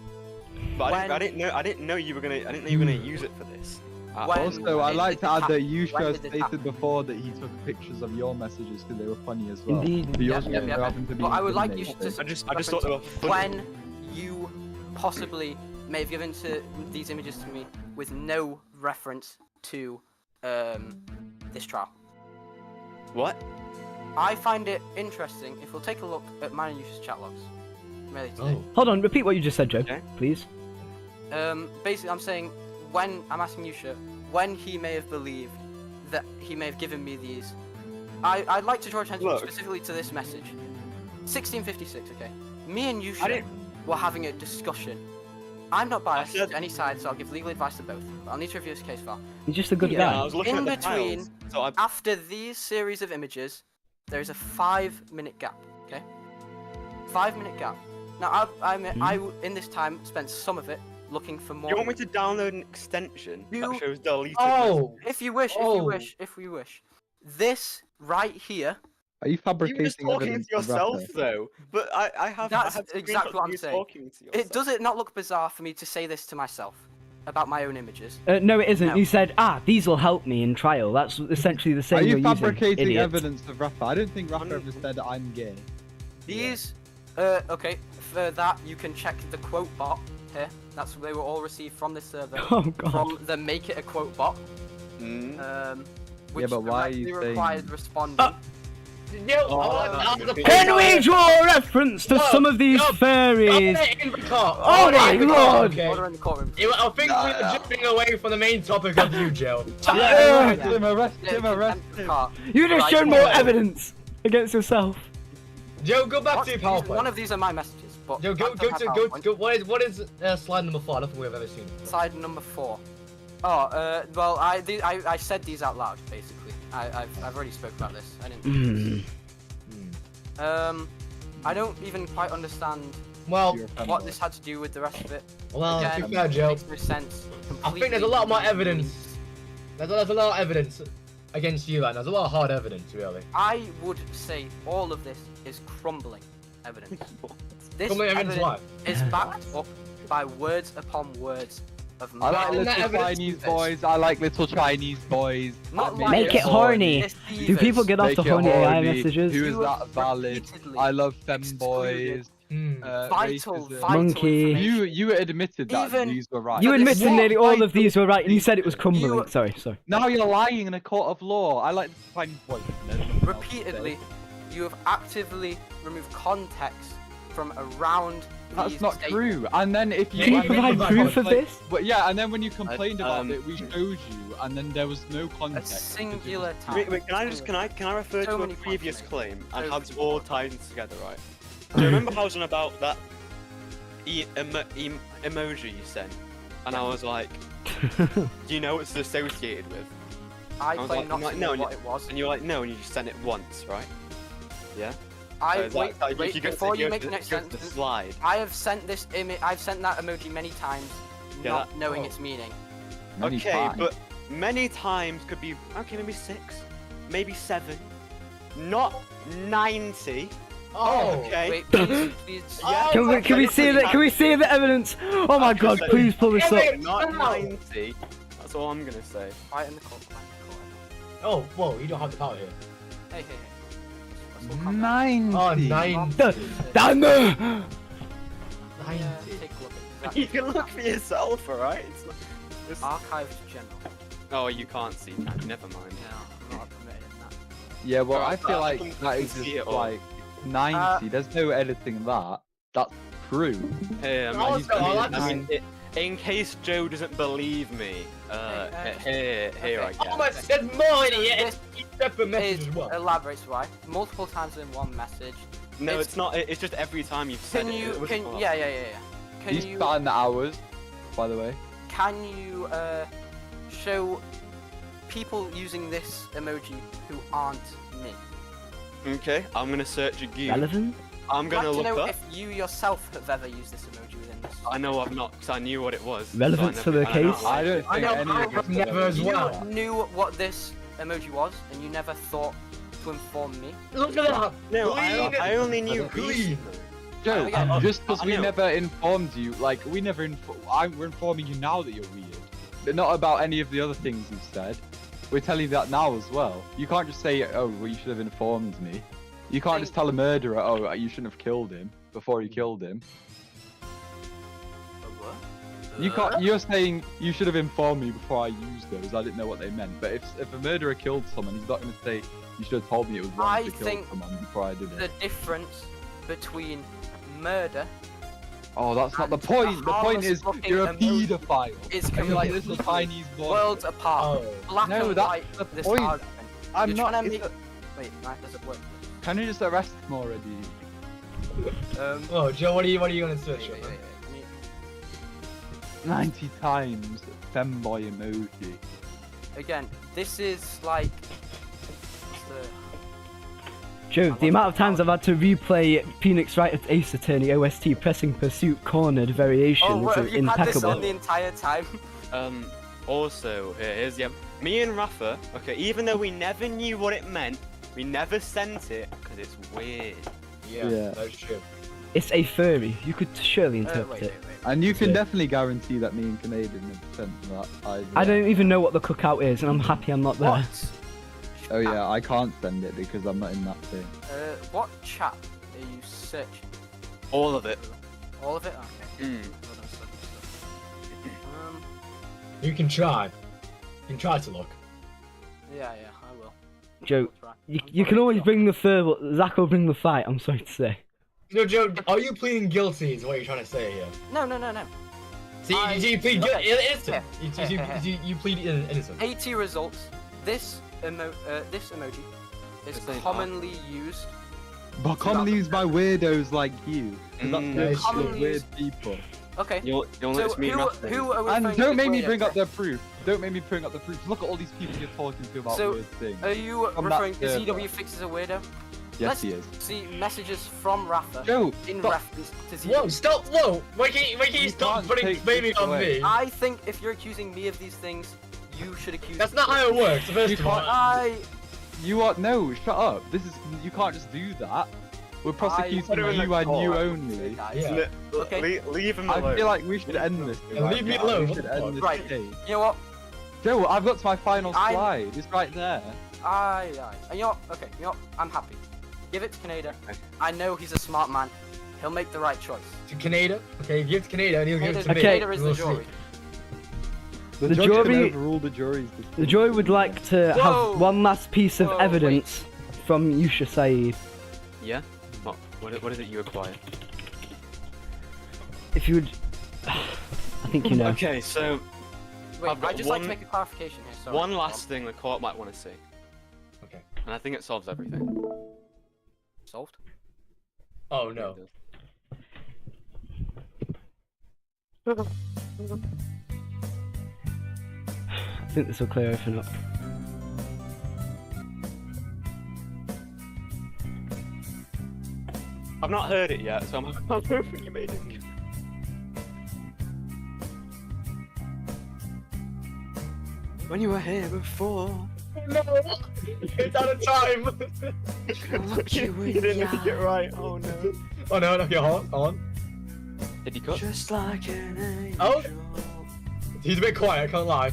but
When-
I didn't know you were gonna use it for this.
When-
Also, I'd
did
like to
this
add that
happen?
Yusha
When did this
stated
happen?
before that he took pictures of your messages because they were funny as well.
Indeed.
But yours
Yep,
also happened to be
But I would like you
incriminating.
to
I just thought they were funny.
when you possibly may have given these images to me with no reference to this trial.
What?
I find it interesting if we'll take a look at mine and Yusha's chat logs. Really today.
Oh.
Hold on, repeat what you just said, Joe,
Okay.
please.
Basically, I'm saying when I'm asking Yusha when he may have believed that he may have given me these. I'd like to draw attention
Look.
specifically to this message. 1656, okay. Me and
I
Yusha
didn't-
were having a discussion. I'm not biased
said-
to any side, so I'll give legal advice to both. But I'll need to review this case file.
You're just a good
Yeah,
Yeah, I
guy.
was looking
In
at the
between-
files, so I
After these series of images, there is a 5-minute gap. Okay, 5-minute gap. Now, I in this time spent some of it looking for more.
You want me to download an extension
You-
that shows deleted
Oh!
If you wish,
Oh.
if you wish. This right here.
Are you
You were
fabricating
just talking
evidence
to
of
yourself
Rafa?
though. But I have
That's
I have
exactly
screenshots
what
of
I'm
you
saying.
talking to yourself.
Does it not look bizarre for me to say this to myself about my own images?
No, it isn't.
No.
You said, these will help me in trial. That's essentially the same
Are you
you're using,
fabricating
idiot.
evidence of Rafa? I don't think Rafa
I'm-
ever said I'm gay.
These, okay, for that you can check the quote bot here. That's they were all received from this server
Oh, God.
from the Make It a Quote bot.
Mm.
Which
but why are you
directly
saying-
required responding.
Yo,
Can we draw a reference to some of these fairies? Oh my lord!
Okay.
Order in the courtroom.
I think we're jumping away from the main topic of you, Joe.
Yeah,
yeah.
him, arrest
Yeah,
him, arrest
contempt of
him.
court.
You just
Right,
showed more
yeah.
evidence against yourself.
Joe, go back to your
None
PowerPoint.
of these are my messages, but
Joe, go
I don't have
to
PowerPoint.
what is slide number 4? I don't think we've ever seen it.
Slide number 4. Oh, well, I said these out loud, basically. I've already spoke about this. I didn't. I don't even quite understand
Well,
You're a
what
fanboy.
this had to do with the rest of it.
well, to
Again,
be fair, Joe,
makes no sense.
I think there's a lot more evidence. There's a lot of evidence against you, and there's a lot of hard evidence, really.
I would say all of this is crumbling evidence. This
Crumbling evidence
evidence
what?
is backed up by words upon words of
I like
Isn't that
little
evidence?
Chinese boys. I like little Chinese boys.
Not
Make
like
Make it horny.
deceivers.
Do people get off
Make
the
it
horny AI
horny.
messages?
Who is
You have
that valid?
repeatedly
I love
excluded
femboys.
vital
racism.
Monkey.
information.
You admitted that
Even-
these were right.
You
But
admitted
this-
nearly all of
What?
these were right, and you said it was crumbling.
You-
Sorry.
Now you're lying in a court of law. I like the Chinese boys.
Repeatedly, you have actively removed context from around
That's
these
not
statements.
true. And then if you
Can you
Wait,
provide
wait,
proof of
like-
this?
But yeah, and then when you complained about
um,
it, we showed you, and then there was no
A
context.
singular time.
Wait, can I refer
So
to a
many points
previous
made.
claim
So
and how it's
many
all
points.
tied in together, right? Do you remember how I was on about that emoji you sent? And I was like, do you know what it's associated with?
I
was
claim
like,
not
like,
to
no,
know
and
what it was.
And you were like, no, and you just sent it once, right? Yeah?
I
So it's like,
wait,
if you go to-
before you
go
make
to-
the next
go to the
sentence.
slide.
I have sent this image. I've sent that emoji many times,
Yeah,
not
that-
knowing
oh.
its meaning.
Many
Okay,
times.
but many times could be, okay, maybe 6, maybe 7, not 90.
Oh,
Okay.
Wait, please, please.
Yeah.
Can we see that? Can we see the evidence? Oh my
I've
god!
just
Please pull this up.
Evidence.
Not
No.
90. That's all I'm gonna say.
Quiet in the court. Quiet in the court.
Oh, whoa, you don't have the power here.
Hey. Let's all calm down.
90.
Oh, 90.
Damn
Yeah,
90.
take a look at
You
that.
can look for yourself, alright?
Archives general.
Oh, you can't see, can you? Never mind.
No, I'm not permitted in that.
Yeah, well,
Alright,
I feel
I
like
can
that is
see
just
it all.
like 90. There's no editing that. That's true.
Hey,
Also,
I mean, in case Joe doesn't believe me, here I
Oh
go.
my, there's more in here.
This
It's each separate message
Is
as well.
elaborates why multiple times in one message.
No,
it's-
it's not. It's just every time you've said
Can
it.
you?
it
Can
wasn't all-
yeah. Can
He's
you?
starting the hours, by the way.
Can you show people using this emoji who aren't me?
Okay, I'm gonna search a gear.
Relevant?
I'm
I'd
gonna
like to
look
know
up.
if you yourself have ever used this emoji within this.
I know I've not, because I knew what it was. so I
Relevance to
never-
the
I know-
case?
I don't
I
think
know,
any
I
of us
have never
ever
as
used
well.
that.
You knew what this emoji was, and you never thought to inform me.
Look at that.
No,
Clean.
I only knew
Clean.
recently.
Joe,
Yeah,
just because
I
we
know.
never informed you, like we never, we're informing you now that you're weird. But not about any of the other things you've said. We're telling you that now as well. You can't just say, oh, well, you should have informed me. You can't just tell a murderer, oh, you shouldn't have killed him before you killed him. You can't. You're saying you should have informed me before I used those. I didn't know what they meant. But if a murderer killed someone, he's not going to say you should have told me it was wrong
I
to kill
think
someone before I did
The
it.
difference between murder
Oh, that's not the
and
point.
a
The point is
harmless
you're a
looking emoji
paedophile.
is
And you're like this
completely
is Chinese boy.
worlds apart.
Oh.
Black
No,
and
that's
white.
the
This
point.
argument.
I'm
You're
not.
trying to
it's
make- Wait, that doesn't work.
Can you just arrest him already?
Oh, Joe, what are you gonna search?
Wait,
up,
wait,
man?
wait.
90 times femboy emoji.
Again, this is like. What's the...
Joe, the amount of times I've had to replay Phoenix Wright Ace Attorney OST Pressing Pursuit Cornered variation
Oh, what, have
is
you had this
impeccable.
on the entire time?
Also, here's me and Rafa. Okay, even though we never knew what it meant, we never sent it because it's weird.
Yeah.
That's true.
It's a furry. You could surely interpret
Wait,
it.
wait.
And you can
Yeah.
definitely guarantee that me and Canadian have sent that either.
I don't even know what the cookout is, and I'm happy I'm not there.
What?
Oh yeah, I can't send it because I'm not in that thing.
What chat are you searching?
All of it.
All of it? Okay.
Mm.
Hold on, stop.
You can try. You can try to look.
Yeah, I will.
Joe,
I'll try.
you
I'm
can
sorry,
always
Joe.
bring the fur, but Zach will bring the fight, I'm sorry to say.
No, Joe, are you pleading guilty? Is what you're trying to say here?
No.
See,
I-
you plead
okay.
innocent. You plead innocent.
80 results. This emoji is
This ain't
commonly used.
But commonly used by weirdos like you. 'Cause that's
Mm.
weird,
Commonly
weird
used-
people.
Okay.
You'll
So
notice me and
who
Rafa.
are we
And
referring
don't
to
make me
weirdos?
bring up their proof. Don't make me bring up the proof. Look at all these people you're talking to about
So,
weird things.
Are you
From that
referring to
server.
ZW Fix as a weirdo?
Yes, he is.
See messages from Rafa
Joe,
in
stop.
reference to ZW.
Whoa, stop! Whoa! Why can't you
You
stop
can't
putting
take
blaming
this
on
away.
me?
I think if you're accusing me of these things, you should accuse.
That's not how it works. First
You
of all,
can't-
I
You are no. Shut up. This is. You can't just do that. We're prosecuting
put her in
you
the
and you
court.
only.
guys.
Yeah.
Okay.
Leave him
I
alone.
feel like we should end this.
Yeah,
right
leave me
now.
alone,
We
what
should
the
end
fuck?
this
Right.
case.
You know what?
Joe, I've got to my final
I'm-
slide. It's right there.
And you know what? Okay. You know what? I'm happy. Give it to Canada.
Okay.
I know he's a smart man. He'll make the right choice.
to Canada. Okay, give it to Canada and he'll give it to me.
Okay.
Canada is
We'll
the
see.
jury.
The
judge
jury-
can overrule the jury's decision.
The jury would like to
Whoa!
have one last piece of
Whoa,
evidence from Yusha Saeed.
Yeah? What is it you acquired?
If you would... I think you know.
Okay, so
Wait,
I've got
I'd just like to
one-
make a clarification here. Sorry.
one last thing the court might want to see,
Okay.
and I think it solves everything.
Solved.
Oh no.
I think this will clear everything up.
I've not heard it yet, so I'm hoping you made it. When you were here before,
No! It's out of time!
you didn't get it right. Oh no.
Oh no, okay, hold on.
Did he cut? Just like an angel.
Oh. He's a bit quiet, I can't lie.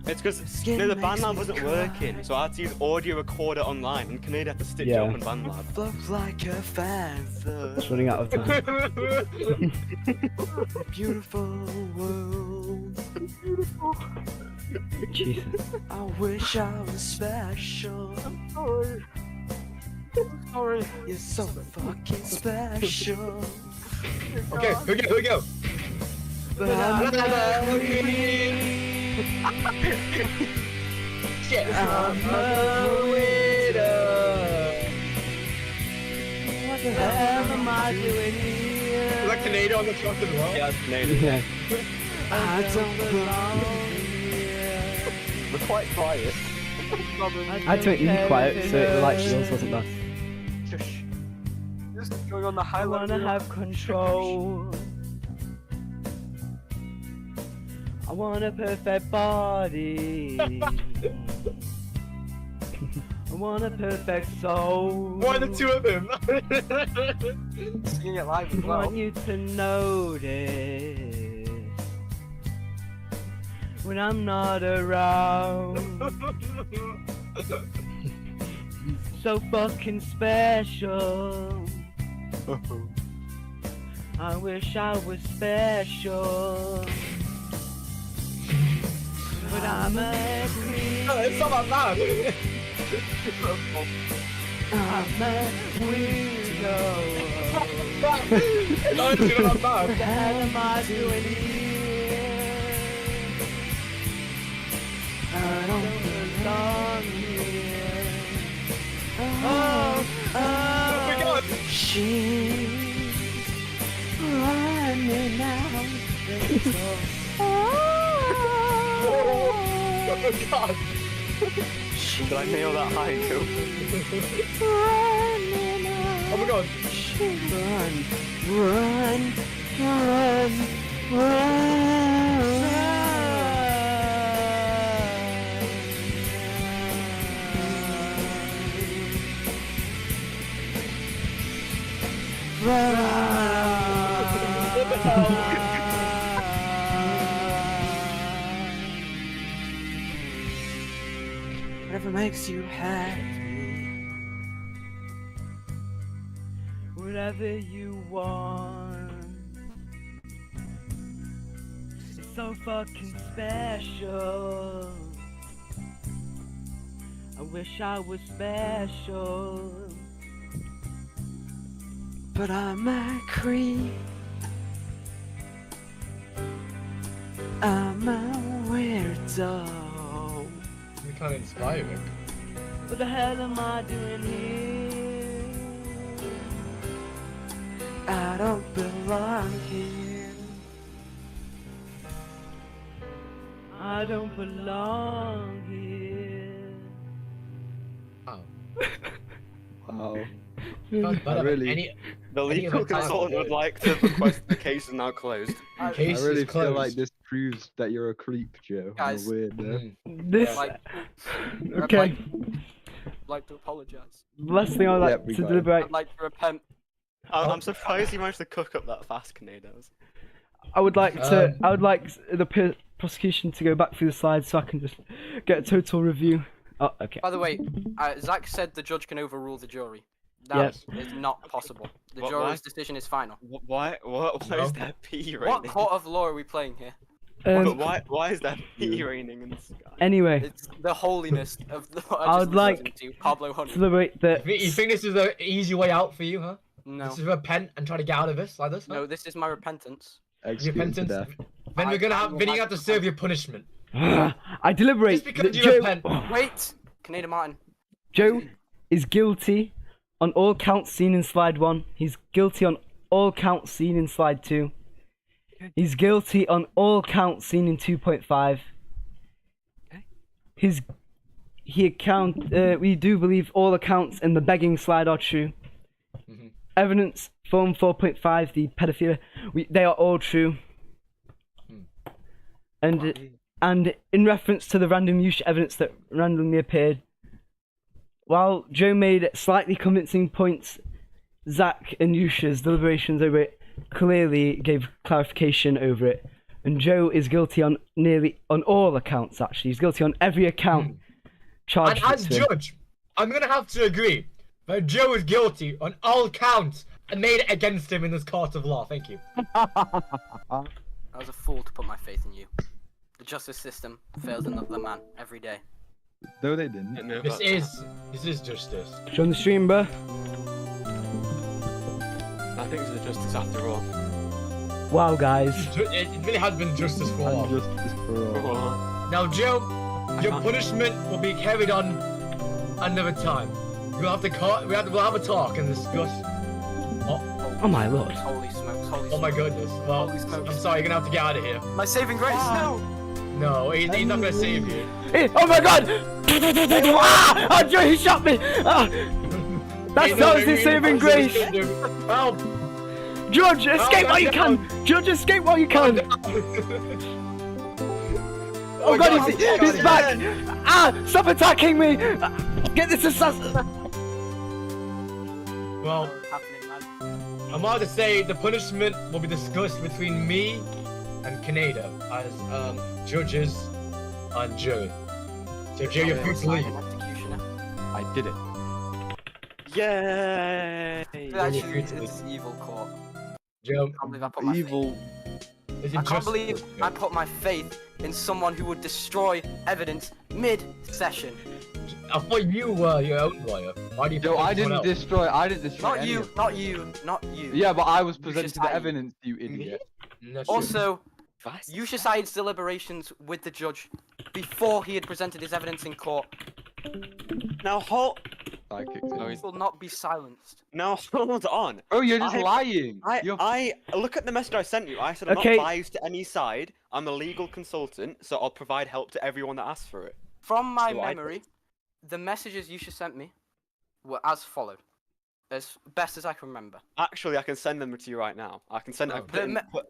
It's because the BandLab wasn't working, so I had to use audio recorder online, and Canada had to stitch
Yeah.
it up in BandLab. Looks like a feather,
It's running out of time.
beautiful world.
Jesus.
I wish I was special.
Sorry.
You're so fucking special.
Okay, here we go.
But I'm
Shit.
a widow. What the hell am I doing here?
Is that Canadian on the truck as well?
Yeah, it's Canadian.
Yeah.
I don't belong here. We're quite quiet.
I had to make you quiet so the light yours wasn't bad.
Shush. This is going on the
I
highlight
wanna
reel.
have control. I want a perfect body. I want a perfect soul.
One or two of them.
Singing it live as
I
well.
want you to notice when I'm not around. So fucking special. I wish I was special. But I'm a queen.
Oh, it's not that bad.
I'm a weirdo.
No, it's not
What the
bad.
hell am I doing here? I don't belong here. Oh,
Oh my god.
she's running out.
Oh god.
Did I nail that high note?
Oh my god. What the hell?
Whatever makes you happy.
Whatever you want. It's so fucking special. I wish I was special.
But I'm a creep. I'm a weirdo.
You can't inspire me.
What the hell am I doing here?
I don't belong here.
I don't belong here.
Wow.
Wow.
Sounds better than
really-
any
The
Any
legal
other time.
consultant would like to request the case is now closed.
case
I really
is
feel like
closed.
this proves that you're a creep, Joe.
Guys.
I'm a weirdo.
This.
Like,
Okay.
I'd like to apologise.
Last thing I would like
Yep, we
to
got it.
deliberate.
I'd like to repent.
I'm surprised you managed to cook up that fast, Canados.
I would like to.
Um,
I would like the prosecution to go back through the slides so I can just get a total review. Oh, okay.
By the way, Zach said the judge can overrule the jury.
Yes.
That is not possible. The
What,
jury's
why?
decision is final.
Why
No.
is there P
What
raining?
court of law are we playing here?
But why is there P
Yeah.
raining in the sky?
Anyway,
It's the holiness of the.
I would like
to Pablo
to
Honey.
deliberate the.
You think this is an easy way out for you, huh?
No,
Just repent and try to get out of this like this, huh?
no, this is my repentance.
Executed to
Repentance.
death.
Then
I-
we're gonna
I
have.
will
Then you
like
have to
to
serve
find-
your punishment.
I deliberate
Just because
that
you
Joe,
repent.
Wait, Canadian Martin.
Joe is guilty on all counts seen in slide 1. He's guilty on all counts seen in slide 2. He's guilty on all counts seen in 2.5. We do believe all accounts in the begging slide are true.
Mhm.
Evidence form 4.5, the pedophilia, they are all true. And in reference to the random use evidence that randomly appeared, while Joe made slightly convincing points, Zach and Yusha's deliberations over it clearly gave clarification over it. And Joe is guilty on all accounts, actually. He's guilty on every account
And
charged
as
against him.
judge, I'm gonna have to agree that Joe is guilty on all counts and made it against him in this court of law. Thank you.
I was a fool to put my faith in you. The justice system fails another man every day.
No, they didn't.
Don't know
This
about
is justice.
Show on the stream, bro.
that. I think it's a justice after all.
Wow, guys.
It really has been justice for all.
And justice for all.
Now, Joe, your
can't-
punishment will be carried on another time. We'll have to we'll have a talk and discuss.
Oh my lord.
Holy smokes! Holy
Oh my
smokes.
goodness. Well,
Holy smokes.
I'm sorry, you're gonna have to get out of here.
My saving grace! No!
No, he's not gonna save you.
Oh my god! Ah! Oh, Joe, he shot me! Ah! That was his saving grace!
Help!
George, escape while you can! George, escape while you can! Oh god, he's back! Ah! Stop attacking me! Get this assassin!
Well,
What's happening, man?
I'm about to say the punishment will be discussed between me and Kaneda as judges and jury. So, Joe, you're free to
Like
leave.
an executioner.
I did it.
Yay!
Actually, it's evil court.
Joe,
I can't believe I put my
Evil.
is it
I can't
justice?
believe I put my faith in someone who would destroy evidence mid-session.
I thought you were your own lawyer. Why do you?
Yo,
put
I
someone
didn't
else?
destroy. I didn't destroy.
Not
any
you,
of-
not you, not you.
Yeah, but I was
You
presenting
just
the
lied.
evidence, you idiot.
That's true.
Also,
Fast.
Yushiside's deliberations with the judge before he had presented his evidence in court
Now hold.
Psychics.
No, he's-
will not be silenced.
Now hold on.
Oh, you're just
I-
lying. You're...
I look at the message I sent you. I said I'm
Okay.
not biased to any side. I'm a legal consultant, so I'll provide help to everyone that asks for it.
From my
So I-
memory, the messages Yusha sent me were as followed, as best as I can remember.
Actually, I can send them to you right now. I can send
Oh.
it.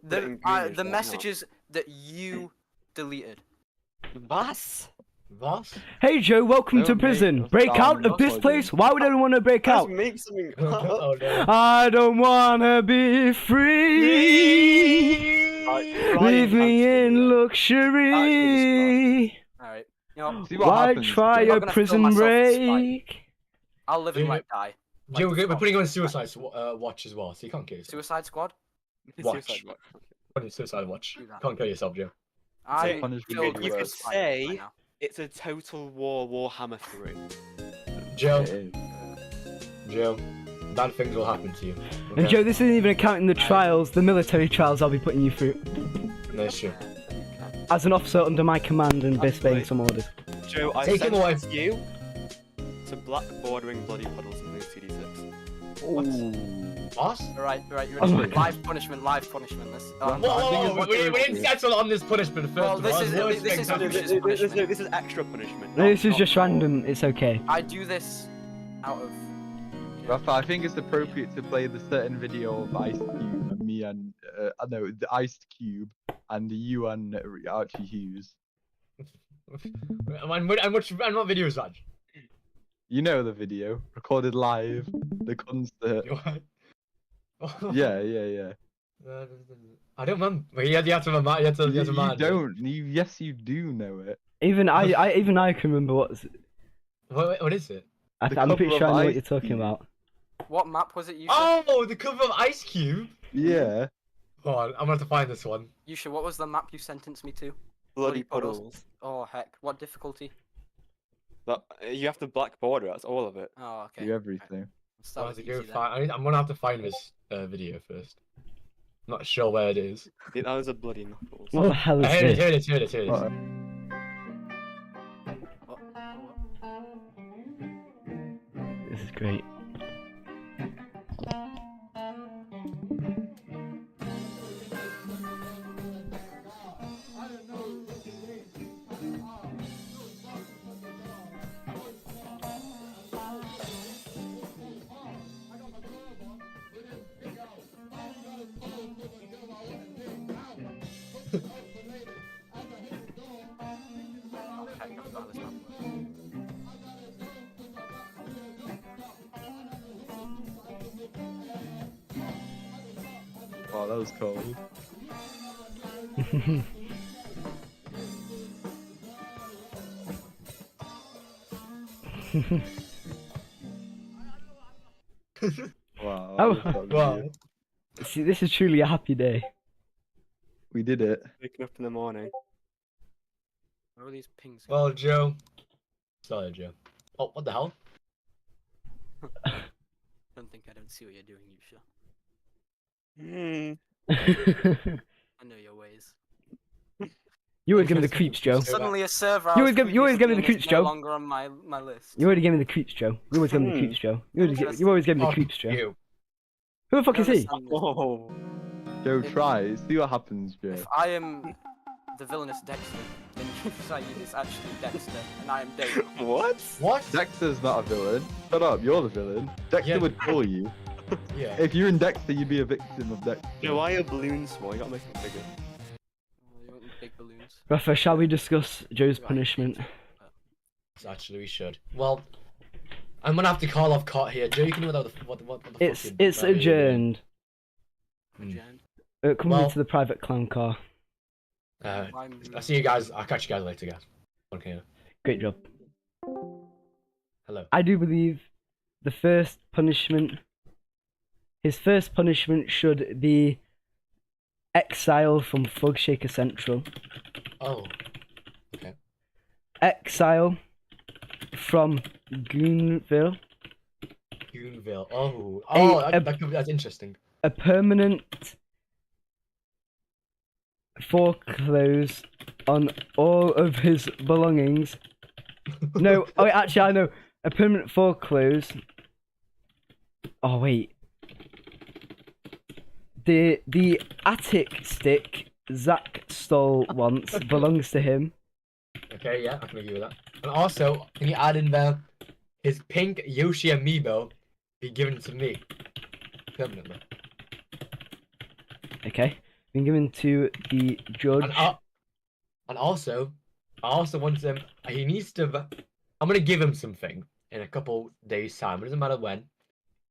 The the messages that you deleted.
Was?
Boss?
Hey Joe, welcome to
Don't
prison.
make us
Break
sound
out of this
like
place? Why would anyone want to break
Let's
out?
make something.
Oh no.
I don't wanna be free. Leave me in luxury.
Alright. You know,
See what
Why
happens.
try
I'm not
a
gonna
prison
fill myself with spite.
break?
I'll live and
Yeah.
let die.
Joe,
Like
we're
Scott.
putting you on suicide watch as well, so you can't kill yourself.
Suicide Squad?
Watch.
Suicide watch.
Put in suicide watch.
Do that.
Can't kill yourself, Joe.
I'm
punishment
filled
is
with
worse.
spite
say-
right now.
It's a Total War Warhammer 3.
Joe,
It is.
Joe, bad things will happen to you.
And
okay?
Joe, this isn't even counting the trials, the military trials I'll be putting you through.
That's true.
As an officer under my command and disobeying
Right.
some orders.
Joe, I
Take him
sent
away.
it to you to black bordering bloody puddles and blue CD6.
Ooh.
Boss?
Alright, you
Oh my
ready?
God.
Live punishment, live punishment. This,
Whoa,
I think
whoa,
it's
whoa,
what
we
they're
didn't
doing.
settle on this punishment first
Well,
of
this
all.
is-
Worst
this
thing
is
to do.
Lucius punishment.
This is extra punishment.
This is
not
just
normal.
random, it's okay.
I do this out of...
Rafa, I think it's appropriate to play the certain video of Ice Cube and me and no, the Ice Cube and you and Archie Hughes.
And what video is that?
You know the video recorded live, the concert. Yeah.
I don't remember. You have to remember. You have to
You
remind me.
don't. Yes, you do know it.
Even I can remember what's.
What is it?
The
I'm pretty
cover
sure I
of
know what
Ice
you're talking
Cube.
about.
What map was it, Yusha?
Oh, the cover of Ice Cube.
Yeah.
Hold on, I'm gonna have to find this one.
Yusha, what was the map you sentenced me to?
Bloody
puddles.
puddles.
Oh, heck. What difficulty?
But you have to black border. That's all of it.
Oh, okay.
Do everything.
Let's start
I'm
with
gonna
easy then.
find. I'm gonna have to find this video first. Not sure where it is.
That was a bloody knuckles.
What the hell is
Here it is.
this?
Here it is. Here it is. Here it is.
Uh-oh.
This is great.
Oh, heck, I forgot this map.
Wow, that was cold. Wow.
Oh.
that was
Wow.
weird.
See, this is truly a happy day.
We did it.
Waking up in the morning.
Where are these pings?
Well, Joe. Sorry, Joe. Oh, what the hell?
I don't see what you're doing, Yusha. I know your ways.
You always give me the creeps, Joe.
Suddenly a server. I
You
was
always give me the
previously in
creeps,
is
Joe.
No longer on my list.
You already gave me the creeps, Joe. You always give me the creeps, Joe. You always give me the
Fuck
creeps, Joe.
you.
Who the fuck is he?
Understand this.
Oh.
Joe,
If-
try. See what happens, Joe.
If I am the villainous Dexter, then Saeed is actually Dexter, and I am Dave.
What?
What?
Dexter's not a villain. Shut up, you're the villain. Dexter
Yeah.
would kill you.
Yeah.
If you're in Dexter, you'd be a victim of Dexter.
Joe, why are your balloons small? You gotta make them bigger.
You want big balloons?
Rafa, shall we discuss Joe's
Right.
punishment?
Actually, we should. Well, I'm gonna have to call off Cot here. Joe, you can do what the
It's
fuck
it's adjourned.
Hmm.
Jan?
Come
Well-
into the private clown car.
I'll see you guys. I'll catch you guys later, guys. Okay.
Great job.
Hello.
I do believe the first punishment, his first punishment should be exile from Fug Shaker Central.
Oh.
Exile from Goonville.
Goonville. Oh,
A-
that's interesting.
A permanent foreclose on all of his belongings. No, oh wait, actually I know. A permanent foreclose. Oh wait. The attic stick Zach stole once belongs to him.
Okay, yeah, I can agree with that. And also, can you add in there his pink Yoshi amiibo be given to me permanently?
Okay. Been given to the judge.
And also, I also want him. He needs to. I'm gonna give him something in a couple days' time. It doesn't matter when.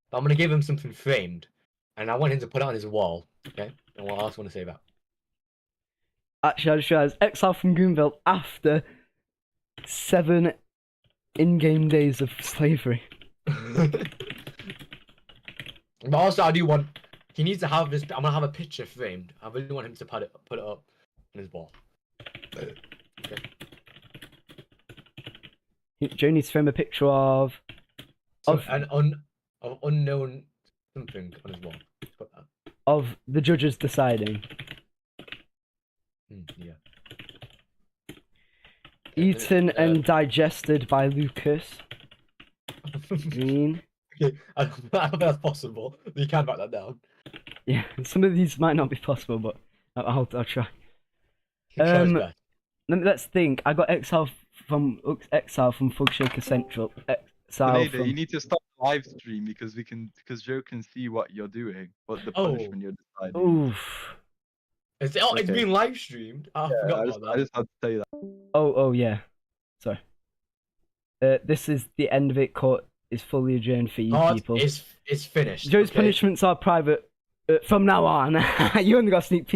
But I'm gonna give him something framed, and I want him to put it on his wall. Okay. And what else want to say about?
Actually, I just realised exile from Goonville after 7 in-game days of slavery.
But also, I do want. He needs to have this. I'm gonna have a picture framed. I really want him to put it up on his wall.
Joe needs to frame a picture of
So
Of-
of unknown something on his wall. Put that.
the judges deciding.
Yeah.
Eaten and digested by Lucas Green.
Okay, I don't think that's possible. You can back that down.
Yeah, some of these might not be possible, but I'll try.
Try his best.
Let's think. I got exile from Fug Shaker Central. Exile
Grenada,
from.
you need to stop the live stream because Joe can see what you're doing, what the
Oh.
punishment you're deciding.
Oof.
It's
Okay.
being live streamed. I
Yeah,
forgot
I just,
about
I
that.
just had to say that.
Oh yeah. Sorry. This is the end of it. Court is fully adjourned for you people.
It's finished.
Joe's
okay?
punishments are private from now on. You only got a sneak peek.